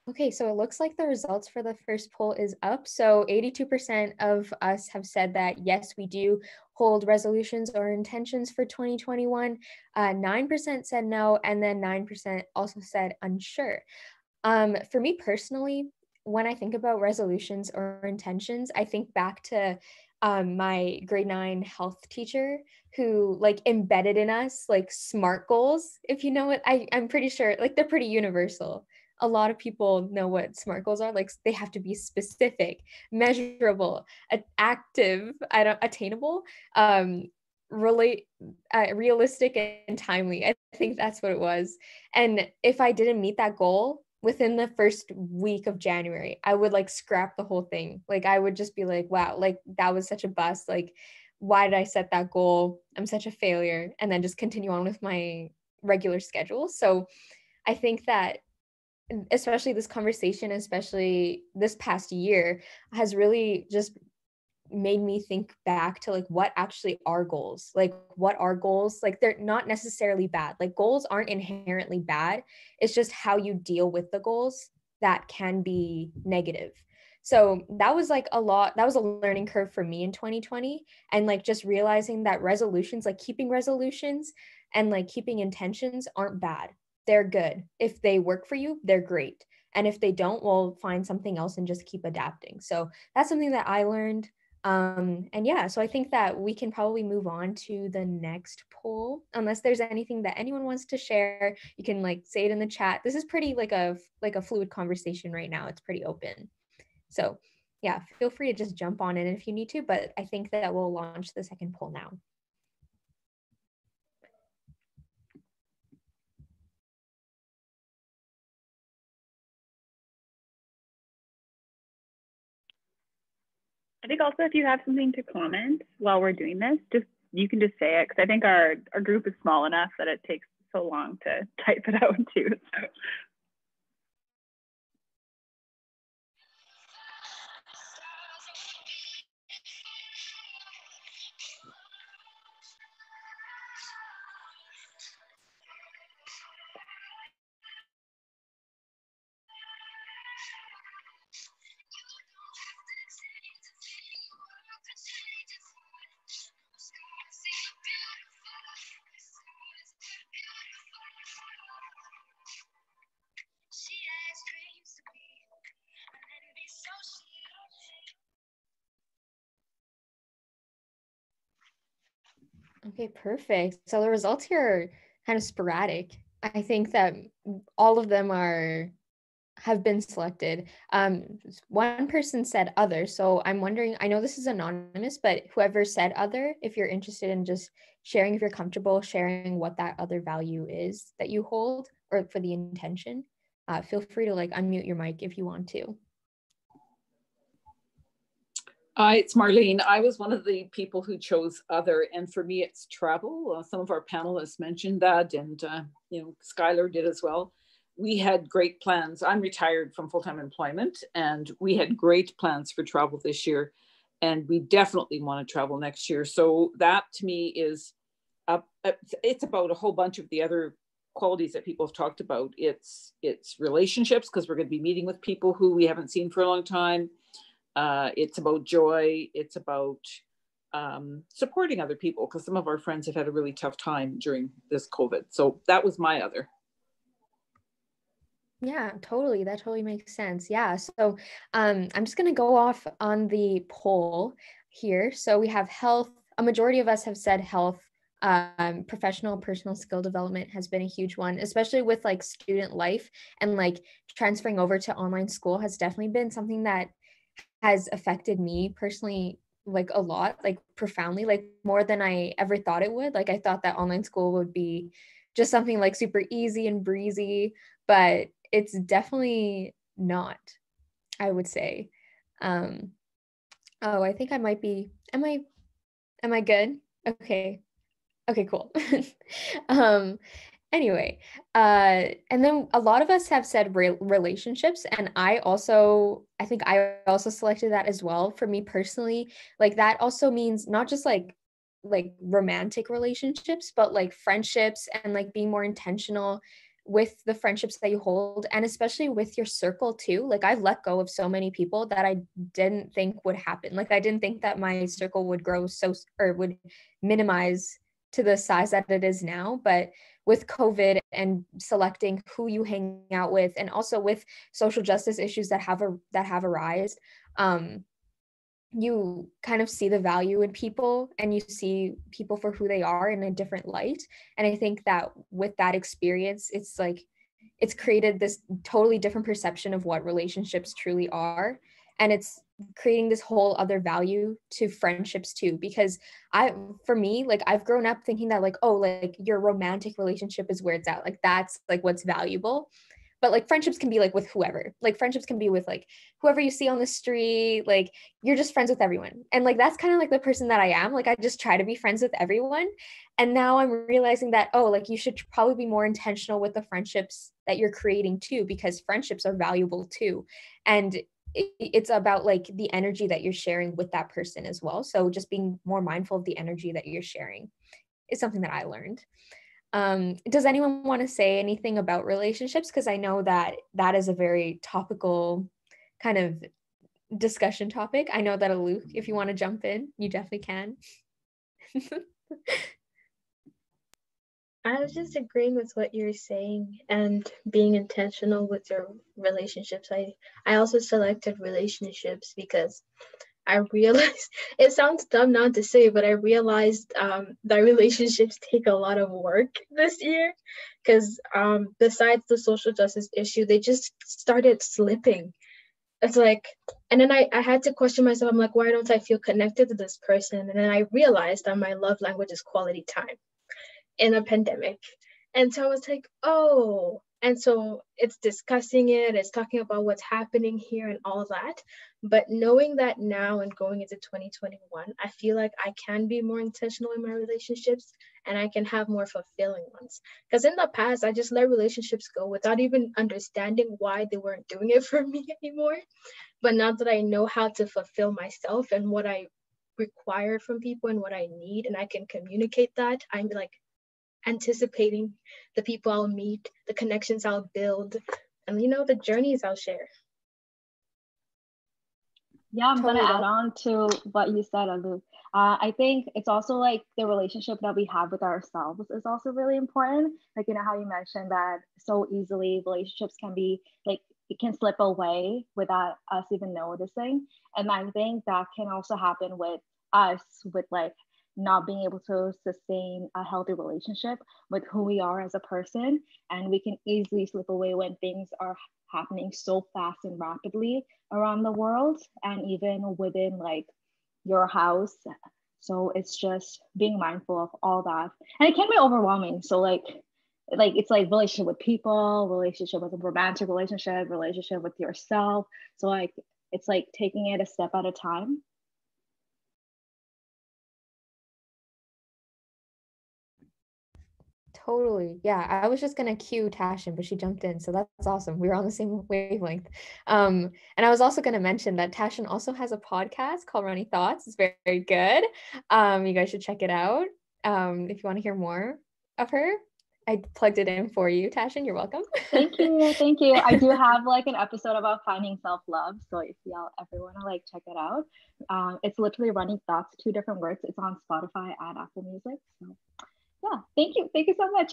Speaker 8: Okay, so it looks like the results for the first poll is up. So 82% of us have said that, yes, we do hold resolutions or intentions for 2021. 9% said no, and then 9% also said unsure. For me personally, when I think about resolutions or intentions, I think back to my grade 9 health teacher who like embedded in us like SMART goals. If you know what, I'm pretty sure like they're pretty universal. A lot of people know what SMART goals are. Like they have to be specific, measurable, active, attainable, realistic and timely. I think that's what it was. And if I didn't meet that goal within the first week of January, I would like scrap the whole thing. Like I would just be like, wow, like that was such a bust. Like, why did I set that goal? I'm such a failure. And then just continue on with my regular schedule. So I think that especially this conversation, especially this past year, has really just made me think back to like what actually are goals, like what are goals, like they're not necessarily bad, like goals aren't inherently bad, it's just how you deal with the goals that can be negative. So that was like that was a learning curve for me in 2020, and like just realizing that resolutions, like keeping resolutions and like keeping intentions aren't bad, they're good. If they work for you, they're great, and if they don't, we'll find something else and just keep adapting. So that's something that I learned. And yeah, so I think that we can probably move on to the next poll, unless there's anything that anyone wants to share. You can like say it in the chat. This is pretty like a fluid conversation right now. It's pretty open. So yeah, feel free to just jump on in if you need to, but I think that we'll launch the second poll now.
Speaker 1: I think also if you have something to comment while we're doing this, you can just say it, because I think our group is small enough that it takes so long to type it out too. So.
Speaker 8: Okay, perfect. So the results here are kind of sporadic. I think that all of them have been selected. One person said other, so I'm wondering, I know this is anonymous, but whoever said other, if you're interested in just sharing, if you're comfortable sharing what that other value is that you hold, or for the intention, feel free to like unmute your mic if you want to.
Speaker 9: It's Marlene. I was one of the people who chose other, and for me, it's travel. Some of our panelists mentioned that, and Skylar did as well. We had great plans. I'm retired from full-time employment, and we had great plans for travel this year, and we definitely want to travel next year. So that to me is, it's about a whole bunch of the other qualities that people have talked about. It's relationships, because we're going to be meeting with people who we haven't seen for a long time. It's about joy. It's about supporting other people, because some of our friends have had a really tough time during this COVID. So that was my other.
Speaker 8: Yeah, totally. That totally makes sense. Yeah. So I'm just going to go off on the poll here. So we have health. A majority of us have said health. Professional personal skill development has been a huge one, especially with like student life, and like transferring over to online school has definitely been something that has affected me personally, like a lot, like profoundly, like more than I ever thought it would. Like I thought that online school would be just something like super easy and breezy, but it's definitely not, I would say. Oh, I think I might be, am I good? Okay, cool. Anyway, and then a lot of us have said relationships, and I think I also selected that as well. For me personally, like that also means not just like romantic relationships, but like friendships, and like being more intentional with the friendships that you hold, and especially with your circle too. Like I've let go of so many people that I didn't think would happen. Like I didn't think that my circle would grow or would minimize to the size that it is now. But with COVID and selecting who you hang out with, and also with social justice issues that have arisen, you kind of see the value in people, and you see people for who they are in a different light. And I think that with that experience, it's created this totally different perception of what relationships truly are. And it's creating this whole other value to friendships too, because for me, like I've grown up thinking that like, oh, like your romantic relationship is where it's at, like that's like what's valuable. But like friendships can be like with whoever, like friendships can be with like whoever you see on the street, like you're just friends with everyone. And like that's kind of like the person that I am. Like I just try to be friends with everyone. And now I'm realizing that, oh, like you should probably be more intentional with the friendships that you're creating too, because friendships are valuable too. And it's about like the energy that you're sharing with that person as well. So just being more mindful of the energy that you're sharing is something that I learned. Does anyone want to say anything about relationships? Because I know that is a very topical kind of discussion topic. I know that Aluk, if you want to jump in, you definitely can.
Speaker 7: I was just agreeing with what you're saying and being intentional with your relationships. I also selected relationships because I realized, it sounds dumb not to say, but I realized that relationships take a lot of work this year, because besides the social justice issue, they just started slipping. It's like, and then I had to question myself. I'm like, why don't I feel connected to this person? And then I realized that my love language is quality time in a pandemic. And so I was like, oh, and so it's discussing it, it's talking about what's happening here and all that. But knowing that now and going into 2021, I feel like I can be more intentional in my relationships, and I can have more fulfilling ones. Because in the past, I just let relationships go without even understanding why they weren't doing it for me anymore. But now that I know how to fulfill myself and what I require from people and what I need, and I can communicate that, I'm like anticipating the people I'll meet, the connections I'll build, and the journeys I'll share.
Speaker 6: Yeah, I'm gonna add on to what you said, Aluk. I think it's also like the relationship that we have with ourselves is also really important. Like, how you mentioned that so easily relationships can be like, it can slip away without us even noticing. And I think that can also happen with us, with like, not being able to sustain a healthy relationship with who we are as a person. And we can easily slip away when things are happening so fast and rapidly around the world and even within like your house. So it's just being mindful of all that. And it can be overwhelming. So like it's like relationship with people, relationship with a romantic relationship with yourself. So like it's like taking it a step at a time.
Speaker 8: Totally. Yeah. I was just gonna cue Tashin, but she jumped in. So that's awesome. We were on the same wavelength. And I was also gonna mention that Tashin also has a podcast called Runny Thoughts. It's very, very good. You guys should check it out. If you want to hear more of her. I plugged it in for you, Tashin. You're welcome.
Speaker 6: Thank you. Thank you. I do have like an episode about finding self-love. So if y'all ever want to like check it out, it's literally Running Thoughts, 2 different words. It's on Spotify and Apple Music. So yeah, thank you so much.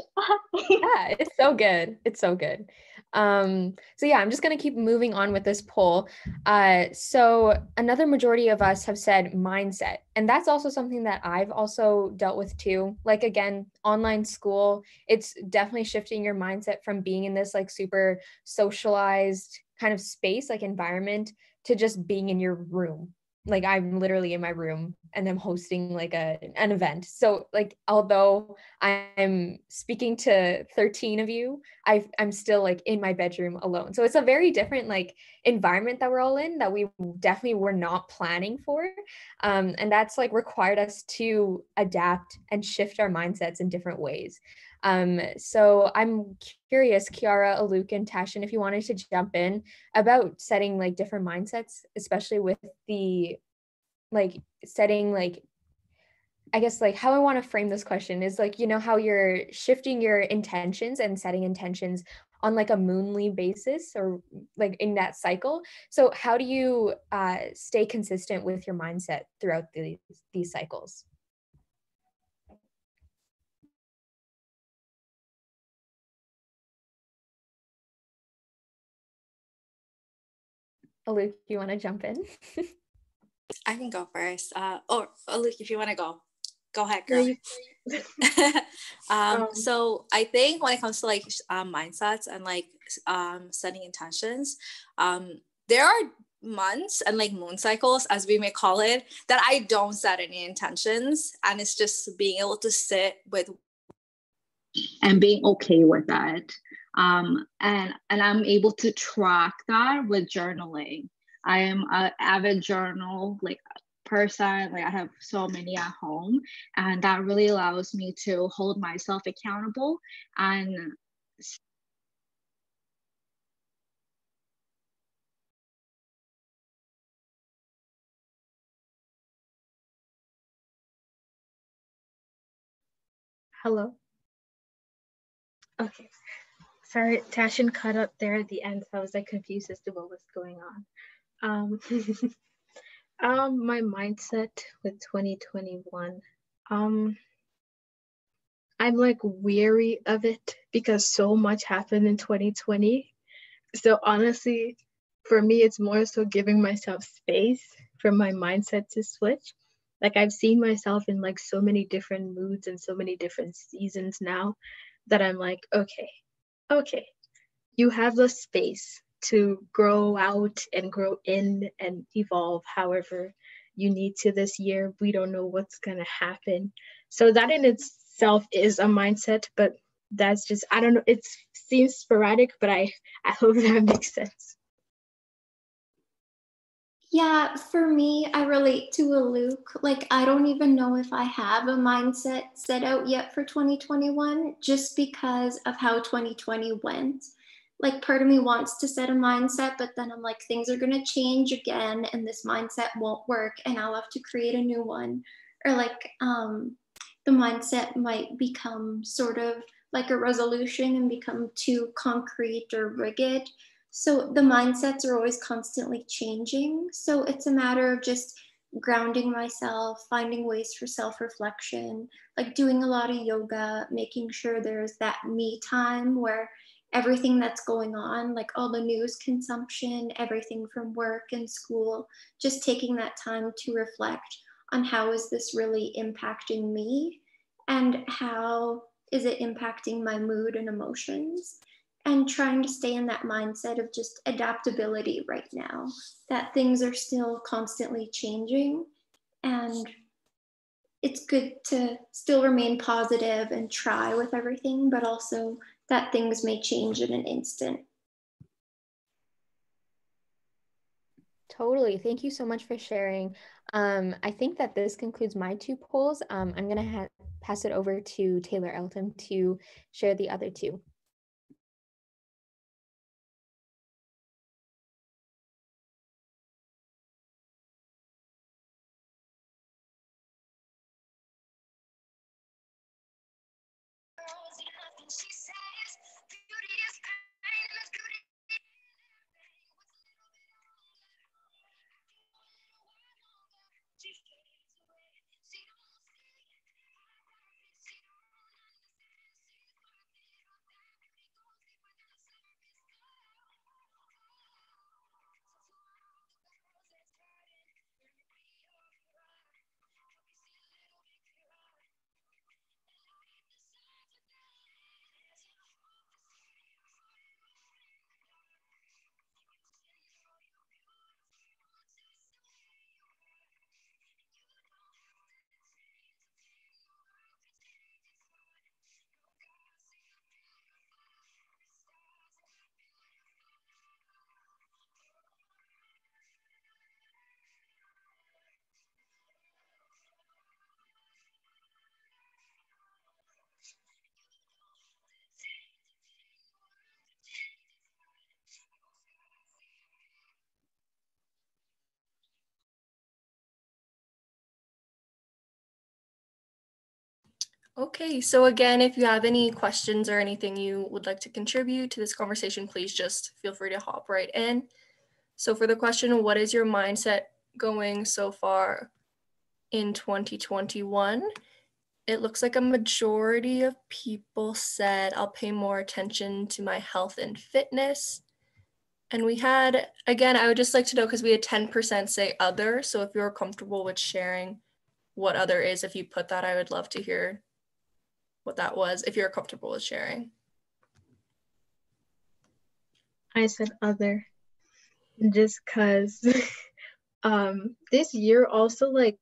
Speaker 8: Yeah, it's so good. It's so good. So yeah, I'm just gonna keep moving on with this poll. So another majority of us have said mindset, and that's also something that I've also dealt with too. Like again, online school, it's definitely shifting your mindset from being in this like super socialized kind of space, like environment, to just being in your room. Like I'm literally in my room and I'm hosting like an event. So like, although I'm speaking to 13 of you, I'm still like in my bedroom alone. So it's a very different like environment that we're all in that we definitely were not planning for. And that's like required us to adapt and shift our mindsets in different ways. So I'm curious, Chiara, Aluk, and Tashin, if you wanted to jump in about setting like different mindsets, especially with the like setting like, I guess like how I want to frame this question is like, you know, how you're shifting your intentions and setting intentions on like a moonly basis or like in that cycle. So how do you stay consistent with your mindset throughout these cycles? Aluk, you want to jump in?
Speaker 10: I can go first. Or Aluk, if you want to go ahead, girl. So I think when it comes to like mindsets and like setting intentions, there are months and like moon cycles, as we may call it, that I don't set any intentions, and it's just being able to sit with
Speaker 6: and being okay with that. And I'm able to track that with journaling. I am an avid journal like person. Like I have so many at home, and that really allows me to hold myself accountable and
Speaker 7: Hello. Okay. Sorry, Tashin cut up there at the end, so I was like confused as to what was going on. My mindset with 2021. I'm like weary of it because so much happened in 2020. So honestly, for me, it's more so giving myself space for my mindset to switch. Like I've seen myself in like so many different moods and so many different seasons now that I'm like, okay, you have the space to grow out and grow in and evolve however you need to this year. We don't know what's going to happen. So that in itself is a mindset, but that's just, I don't know, it seems sporadic, but I hope that makes sense.
Speaker 5: Yeah, for me, I relate to Aluk. Like, I don't even know if I have a mindset set out yet for 2021 just because of how 2020 went. Like, part of me wants to set a mindset, but then I'm like, things are going to change again, and this mindset won't work, and I'll have to create a new one. Or, like, the mindset might become sort of like a resolution and become too concrete or rigid. So the mindsets are always constantly changing. So it's a matter of just grounding myself, finding ways for self-reflection, like doing a lot of yoga, making sure there's that me time where everything that's going on, like all the news consumption, everything from work and school, just taking that time to reflect on how is this really impacting me and how is it impacting my mood and emotions, and trying to stay in that mindset of just adaptability right now, that things are still constantly changing, and it's good to still remain positive and try with everything, but also that things may change in an instant.
Speaker 8: Totally. Thank you so much for sharing. I think that this concludes my two polls. I'm going to pass it over to Taylor Elton to share the other two.
Speaker 11: Okay, so again, if you have any questions or anything you would like to contribute to this conversation, please just feel free to hop right in. So for the question, what is your mindset going so far in 2021? It looks like a majority of people said, I'll pay more attention to my health and fitness. And we had, again, I would just like to know, because we had 10% say other. So if you're comfortable with sharing what other is, if you put that, I would love to hear what that was, if you're comfortable with sharing.
Speaker 7: I said other, just because this year also like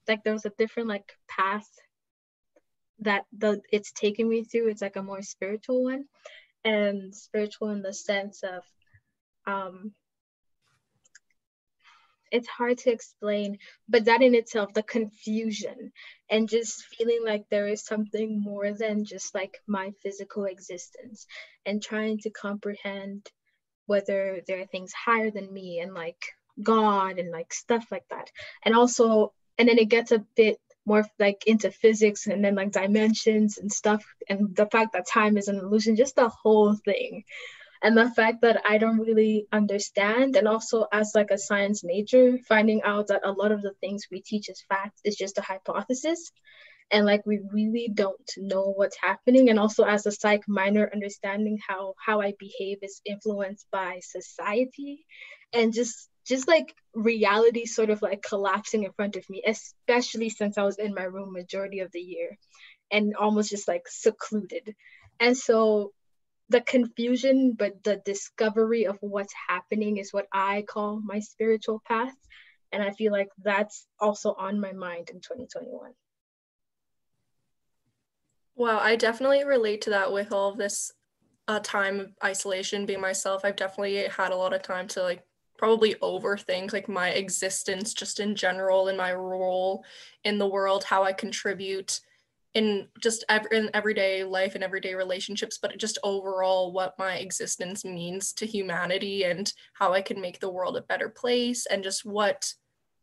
Speaker 7: there was a different like path that it's taken me through. It's like a more spiritual one, and spiritual in the sense of it's hard to explain, but that in itself, the confusion and just feeling like there is something more than just like my physical existence, and trying to comprehend whether there are things higher than me and like God and like stuff like that. And also, and then it gets a bit more like into physics and then like dimensions and stuff, and the fact that time is an illusion, just the whole thing. And the fact that I don't really understand, and also as like a science major, finding out that a lot of the things we teach as facts is just a hypothesis, and like we really don't know what's happening. And also as a psych minor, understanding how I behave is influenced by society, and just like reality sort of like collapsing in front of me, especially since I was in my room majority of the year and almost just like secluded. And so the confusion, but the discovery of what's happening is what I call my spiritual path. And I feel like that's also on my mind in 2021.
Speaker 11: Wow, I definitely relate to that with all of this time of isolation, being myself. I've definitely had a lot of time to like probably overthink like my existence just in general and my role in the world, how I contribute in just in everyday life and everyday relationships, but just overall what my existence means to humanity and how I can make the world a better place, and just what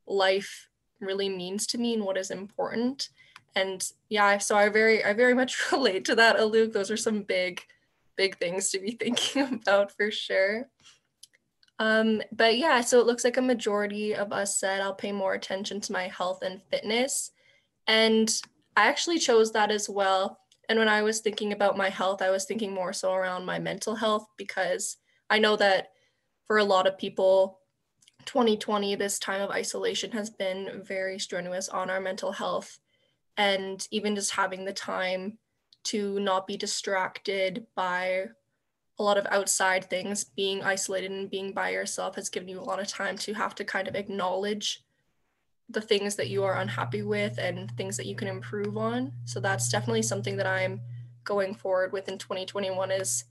Speaker 11: life really means to me and what is important. And yeah, so I very much relate to that, Aluk. Those are some big things to be thinking about for sure. But yeah, so it looks like a majority of us said I'll pay more attention to my health and fitness. And I actually chose that as well. And when I was thinking about my health, I was thinking more so around my mental health, because I know that for a lot of people, 2020, this time of isolation has been very strenuous on our mental health, and even just having the time to not be distracted by a lot of outside things, being isolated and being by yourself has given you a lot of time to have to kind of acknowledge the things that you are unhappy with and things that you can improve on. So that's definitely something that I'm going forward with in 2021 is,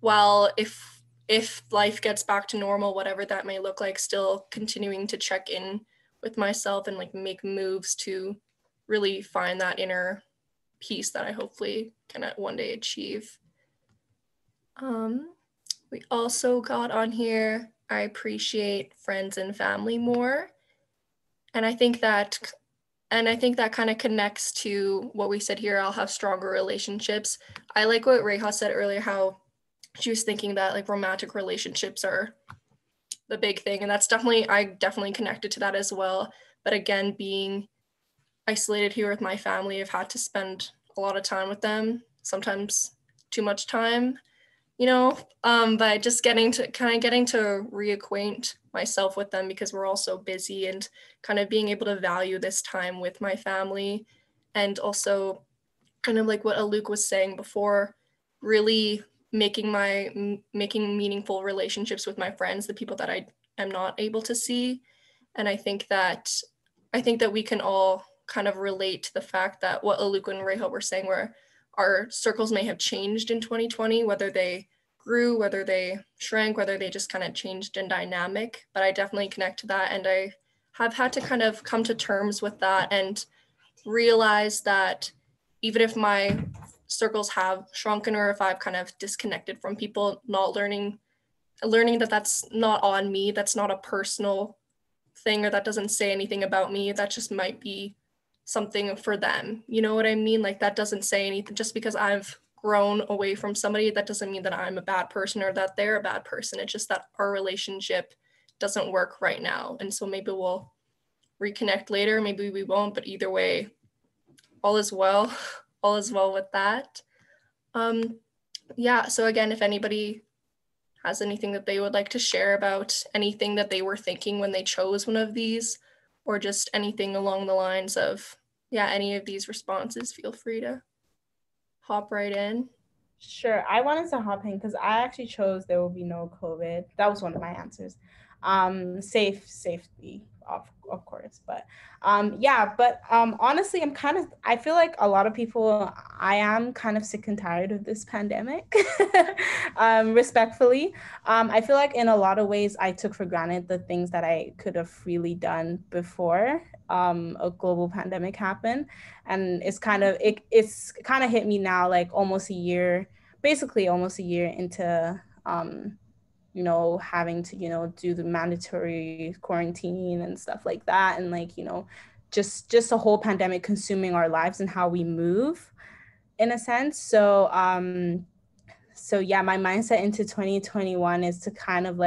Speaker 11: well, if life gets back to normal, whatever that may look like, still continuing to check in with myself and like make moves to really find that inner peace that I hopefully can one day achieve. We also got on here, I appreciate friends and family more. And I think that kind of connects to what we said here. I'll have stronger relationships. I like what Reha said earlier, how she was thinking that like romantic relationships are the big thing. And I definitely connected to that as well. But again, being isolated here with my family, I've had to spend a lot of time with them, sometimes too much time, but just getting to reacquaint myself with them because we're all so busy, and kind of being able to value this time with my family. And also kind of like what Aluk was saying before, really making meaningful relationships with my friends, the people that I am not able to see. And I think that we can all kind of relate to the fact that what Aluk and Reha were saying, where our circles may have changed in 2020, whether they grew, whether they shrank, whether they just kind of changed in dynamic. But I definitely connect to that. And I have had to kind of come to terms with that and realize that even if my circles have shrunken, or if I've kind of disconnected from people, not learning that that's not on me, that's not a personal thing, or that doesn't say anything about me, that just might be something for them. You know what I mean? Like that doesn't say anything. Just because I've grown away from somebody, that doesn't mean that I'm a bad person or that they're a bad person. It's just that our relationship doesn't work right now. And so maybe we'll reconnect later, maybe we won't, but either way, all is well. All is well with that. So again, if anybody has anything that they would like to share about anything that they were thinking when they chose one of these, or just anything along the lines of, any of these responses, feel free to hop right in.
Speaker 4: Sure. I wanted to hop in because I actually chose there will be no COVID. That was one of my answers. Safety, of course. But honestly, I feel like a lot of people, I am kind of sick and tired of this pandemic, respectfully. I feel like in a lot of ways, I took for granted the things that I could have freely done before a global pandemic happened. And it's kind of hit me now, like basically almost a year into having to do the mandatory quarantine and stuff like that, and just a whole pandemic consuming our lives and how we move in a sense. So my mindset into 2021 is to kind of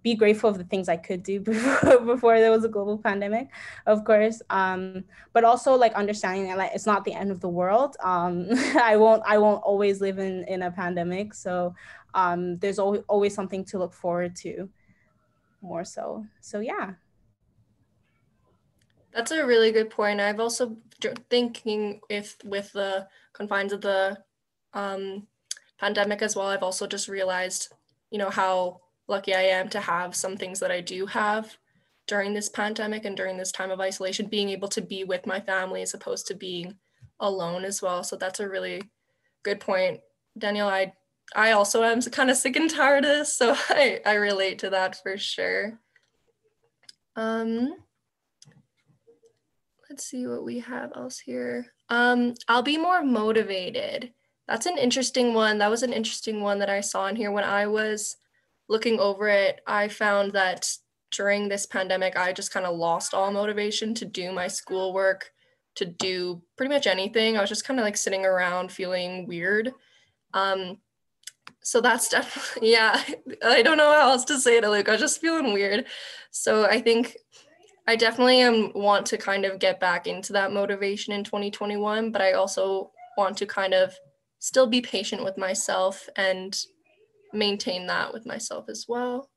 Speaker 4: be grateful of the things I could do before there was a global pandemic, of course. But also understanding that it's not the end of the world. I won't always live in a pandemic. So there's always something to look forward to more so. So yeah.
Speaker 11: That's a really good point. I've also thinking if with the confines of the pandemic as well, I've also just realized, how lucky I am to have some things that I do have during this pandemic and during this time of isolation, being able to be with my family as opposed to being alone as well. So that's a really good point. Danielle, I also am kind of sick and tired of this, so I relate to that for sure. Let's see what we have else here. I'll be more motivated. That's an interesting one. That was an interesting one that I saw in here. When I was looking over it, I found that during this pandemic, I just kind of lost all motivation to do my schoolwork, to do pretty much anything. I was just kind of sitting around feeling weird. So that's definitely, I don't know how else to say it, Luke. I was just feeling weird. So I think I definitely want to kind of get back into that motivation in 2021, but I also want to kind of still be patient with myself and maintain that with myself as well.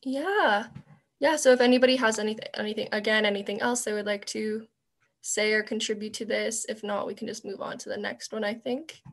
Speaker 11: Yeah. Yeah, so if anybody has anything else they would like to say or contribute to this, if not, we can just move on to the next one, I think.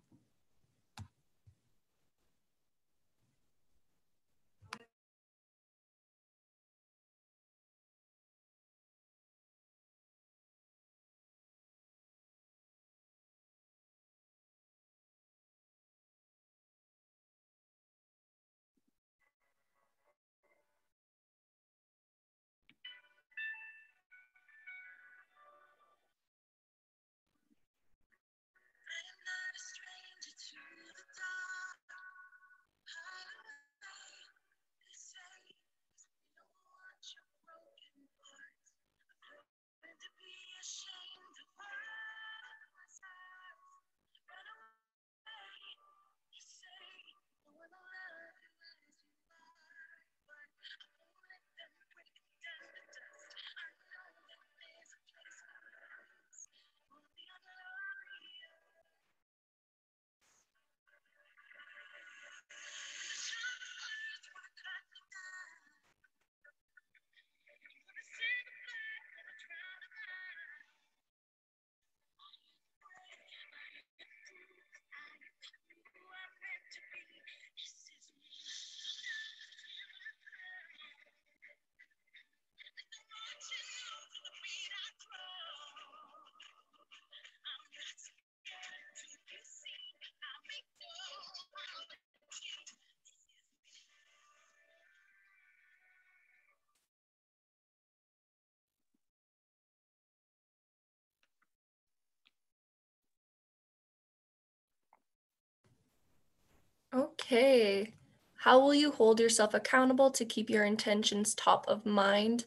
Speaker 11: Okay. How will you hold yourself accountable to keep your intentions top of mind?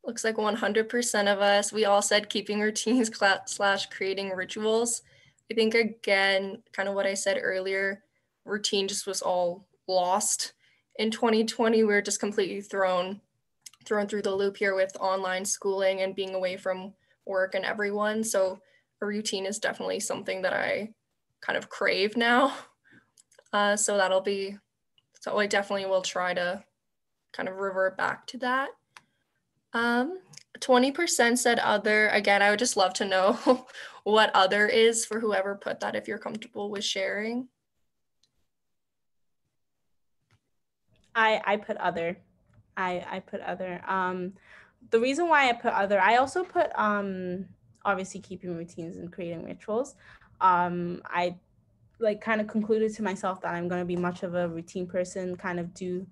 Speaker 11: Looks like 100% of us, we all said keeping routines / creating rituals. I think, again, kind of what I said earlier, routine just was all lost. In 2020, we were just completely thrown through the loop here with online schooling and being away from work and everyone. So a routine is definitely something that I kind of crave now. So I definitely will try to kind of revert back to that. 20% said other. Again, I would just love to know what other is for whoever put that, if you're comfortable with sharing.
Speaker 4: I put other. I put other. The reason why I put other, I also put obviously keeping routines and creating rituals. I like kind of concluded to myself that I'm going to be much of a routine person, kind of do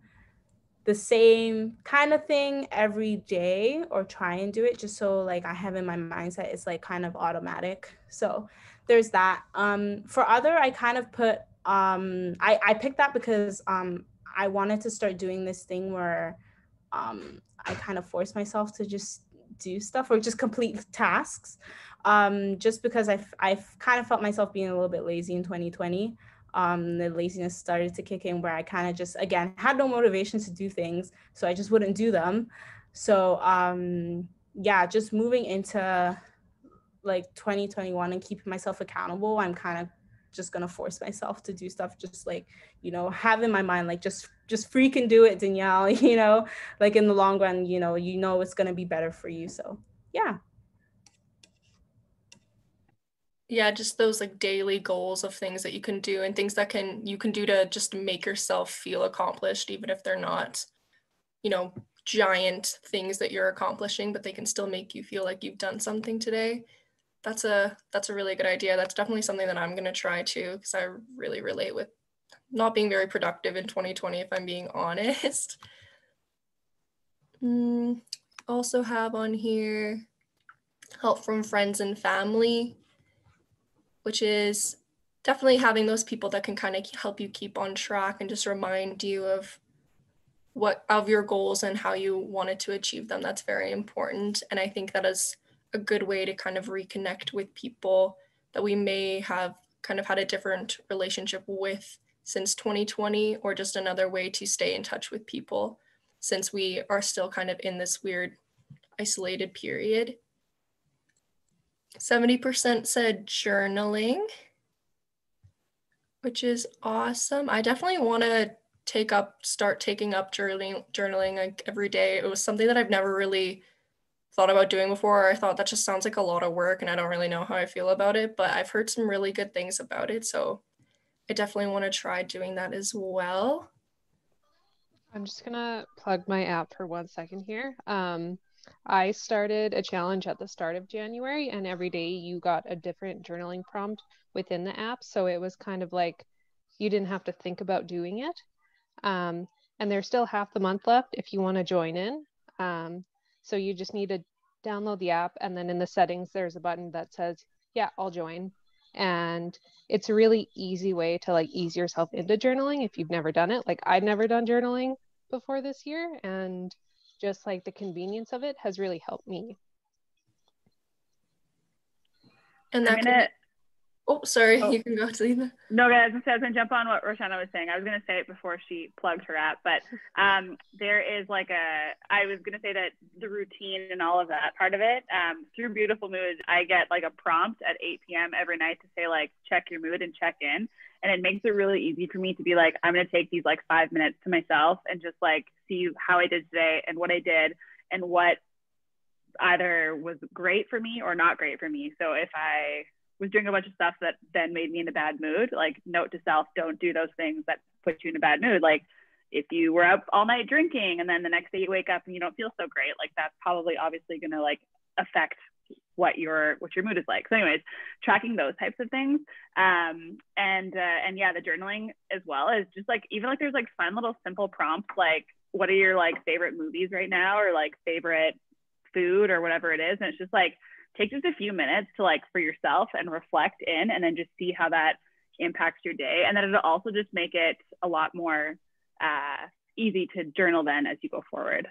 Speaker 4: the same kind of thing every day, or try and do it just so like I have in my mindset it's like kind of automatic. So there's that. For other, I kind of put I picked that because I wanted to start doing this thing where I kind of force myself to just do stuff or just complete tasks, just because I've kind of felt myself being a little bit lazy in 2020. The laziness started to kick in where I kind of just, again, had no motivation to do things, so I just wouldn't do them. So yeah, just moving into like 2021 and keeping myself accountable, I'm kind of just gonna force myself to do stuff, just like, have in my mind like just freaking do it, Danielle. Like in the long run, it's gonna be better for you. So yeah.
Speaker 11: Yeah, just those like daily goals of things that you can do and things that you can do to just make yourself feel accomplished, even if they're not, giant things that you're accomplishing, but they can still make you feel like you've done something today. That's a really good idea. That's definitely something that I'm going to try too, because I really relate with not being very productive in 2020, if I'm being honest. Also have on here help from friends and family, which is definitely having those people that can kind of help you keep on track and just remind you of your goals and how you wanted to achieve them. That's very important. And I think that is a good way to kind of reconnect with people that we may have kind of had a different relationship with since 2020, or just another way to stay in touch with people since we are still kind of in this weird isolated period. 70% said journaling, which is awesome. I definitely want to start taking up journaling like every day. It was something that I've never really thought about doing before. I thought that just sounds like a lot of work and I don't really know how I feel about it, but I've heard some really good things about it. So I definitely want to try doing that as well.
Speaker 2: I'm just gonna plug my app for 1 second here. I started a challenge at the start of January, and every day you got a different journaling prompt within the app. So it was kind of like you didn't have to think about doing it. And there's still half the month left if you want to join in. So you just need to download the app, and then in the settings, there's a button that says, yeah, I'll join. And it's a really easy way to like ease yourself into journaling if you've never done it. Like I'd never done journaling before this year, and just like the convenience of it has really helped me.
Speaker 11: And that you can go to Lena.
Speaker 1: No, guys, I was going to jump on what Roshana was saying. I was going to say it before she plugged her app, but there is like I was going to say that the routine and all of that part of it, through Beautiful Moods, I get like a prompt at 8 p.m. every night to say like, check your mood and check in. And it makes it really easy for me to be like, I'm going to take these like 5 minutes to myself and just like see how I did today and what I did and what either was great for me or not great for me. So if I was doing a bunch of stuff that then made me in a bad mood, like note to self, don't do those things that put you in a bad mood. Like if you were up all night drinking and then the next day you wake up and you don't feel so great, like that's probably obviously going to like affect what your mood is like. So anyways, tracking those types of things. And yeah, the journaling as well is just like, even like there's like fun little simple prompts, like what are your like favorite movies right now, or like favorite food or whatever it is. And it's just like, take just a few minutes to like for yourself and reflect in, and then just see how that impacts your day. And then it'll also just make it a lot more easy to journal then as you go forward.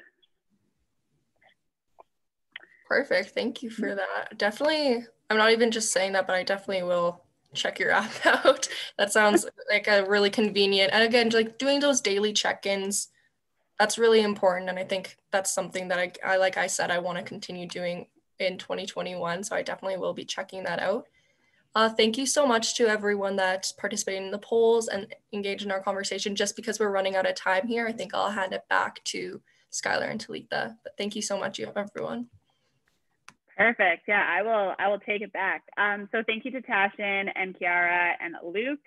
Speaker 11: Perfect. Thank you for that. Definitely, I'm not even just saying that, but I definitely will check your app out. That sounds like a really convenient. And again, like doing those daily check-ins, that's really important. And I think that's something that I like I said, I want to continue doing in 2021. So I definitely will be checking that out. Thank you so much to everyone that's participating in the polls and engaged in our conversation. Just because we're running out of time here, I think I'll hand it back to Skylar and Talitha. But thank you so much, everyone.
Speaker 1: Perfect. Yeah, I will take it back. So thank you to Tashin and Chiara and Aluk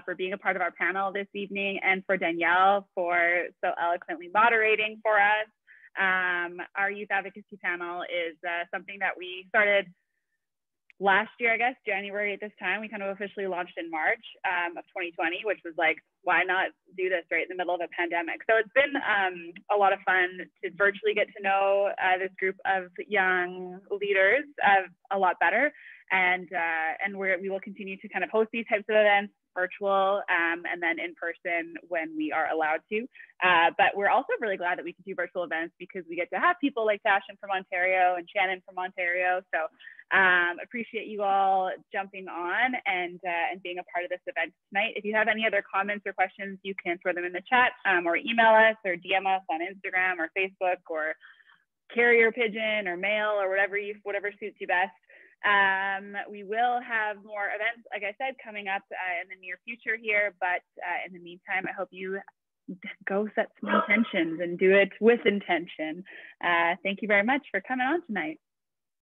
Speaker 1: for being a part of our panel this evening, and for Danielle for so eloquently moderating for us. Our youth advocacy panel is something that we started last year, I guess, January at this time. We kind of officially launched in March of 2020, which was like, why not do this right in the middle of a pandemic? So it's been a lot of fun to virtually get to know this group of young leaders a lot better. And we will continue to kind of host these types of events, virtual and then in person when we are allowed to. But we're also really glad that we can do virtual events because we get to have people like Tashin from Ontario and Shannon from Ontario. So appreciate you all jumping on and being a part of this event tonight. If you have any other comments or questions, you can throw them in the chat or email us or DM us on Instagram or Facebook or carrier pigeon or mail or whatever suits you best. We will have more events, like I said, coming up in the near future here, but in the meantime, I hope you go set some intentions and do it with intention. Thank you very much for coming on tonight.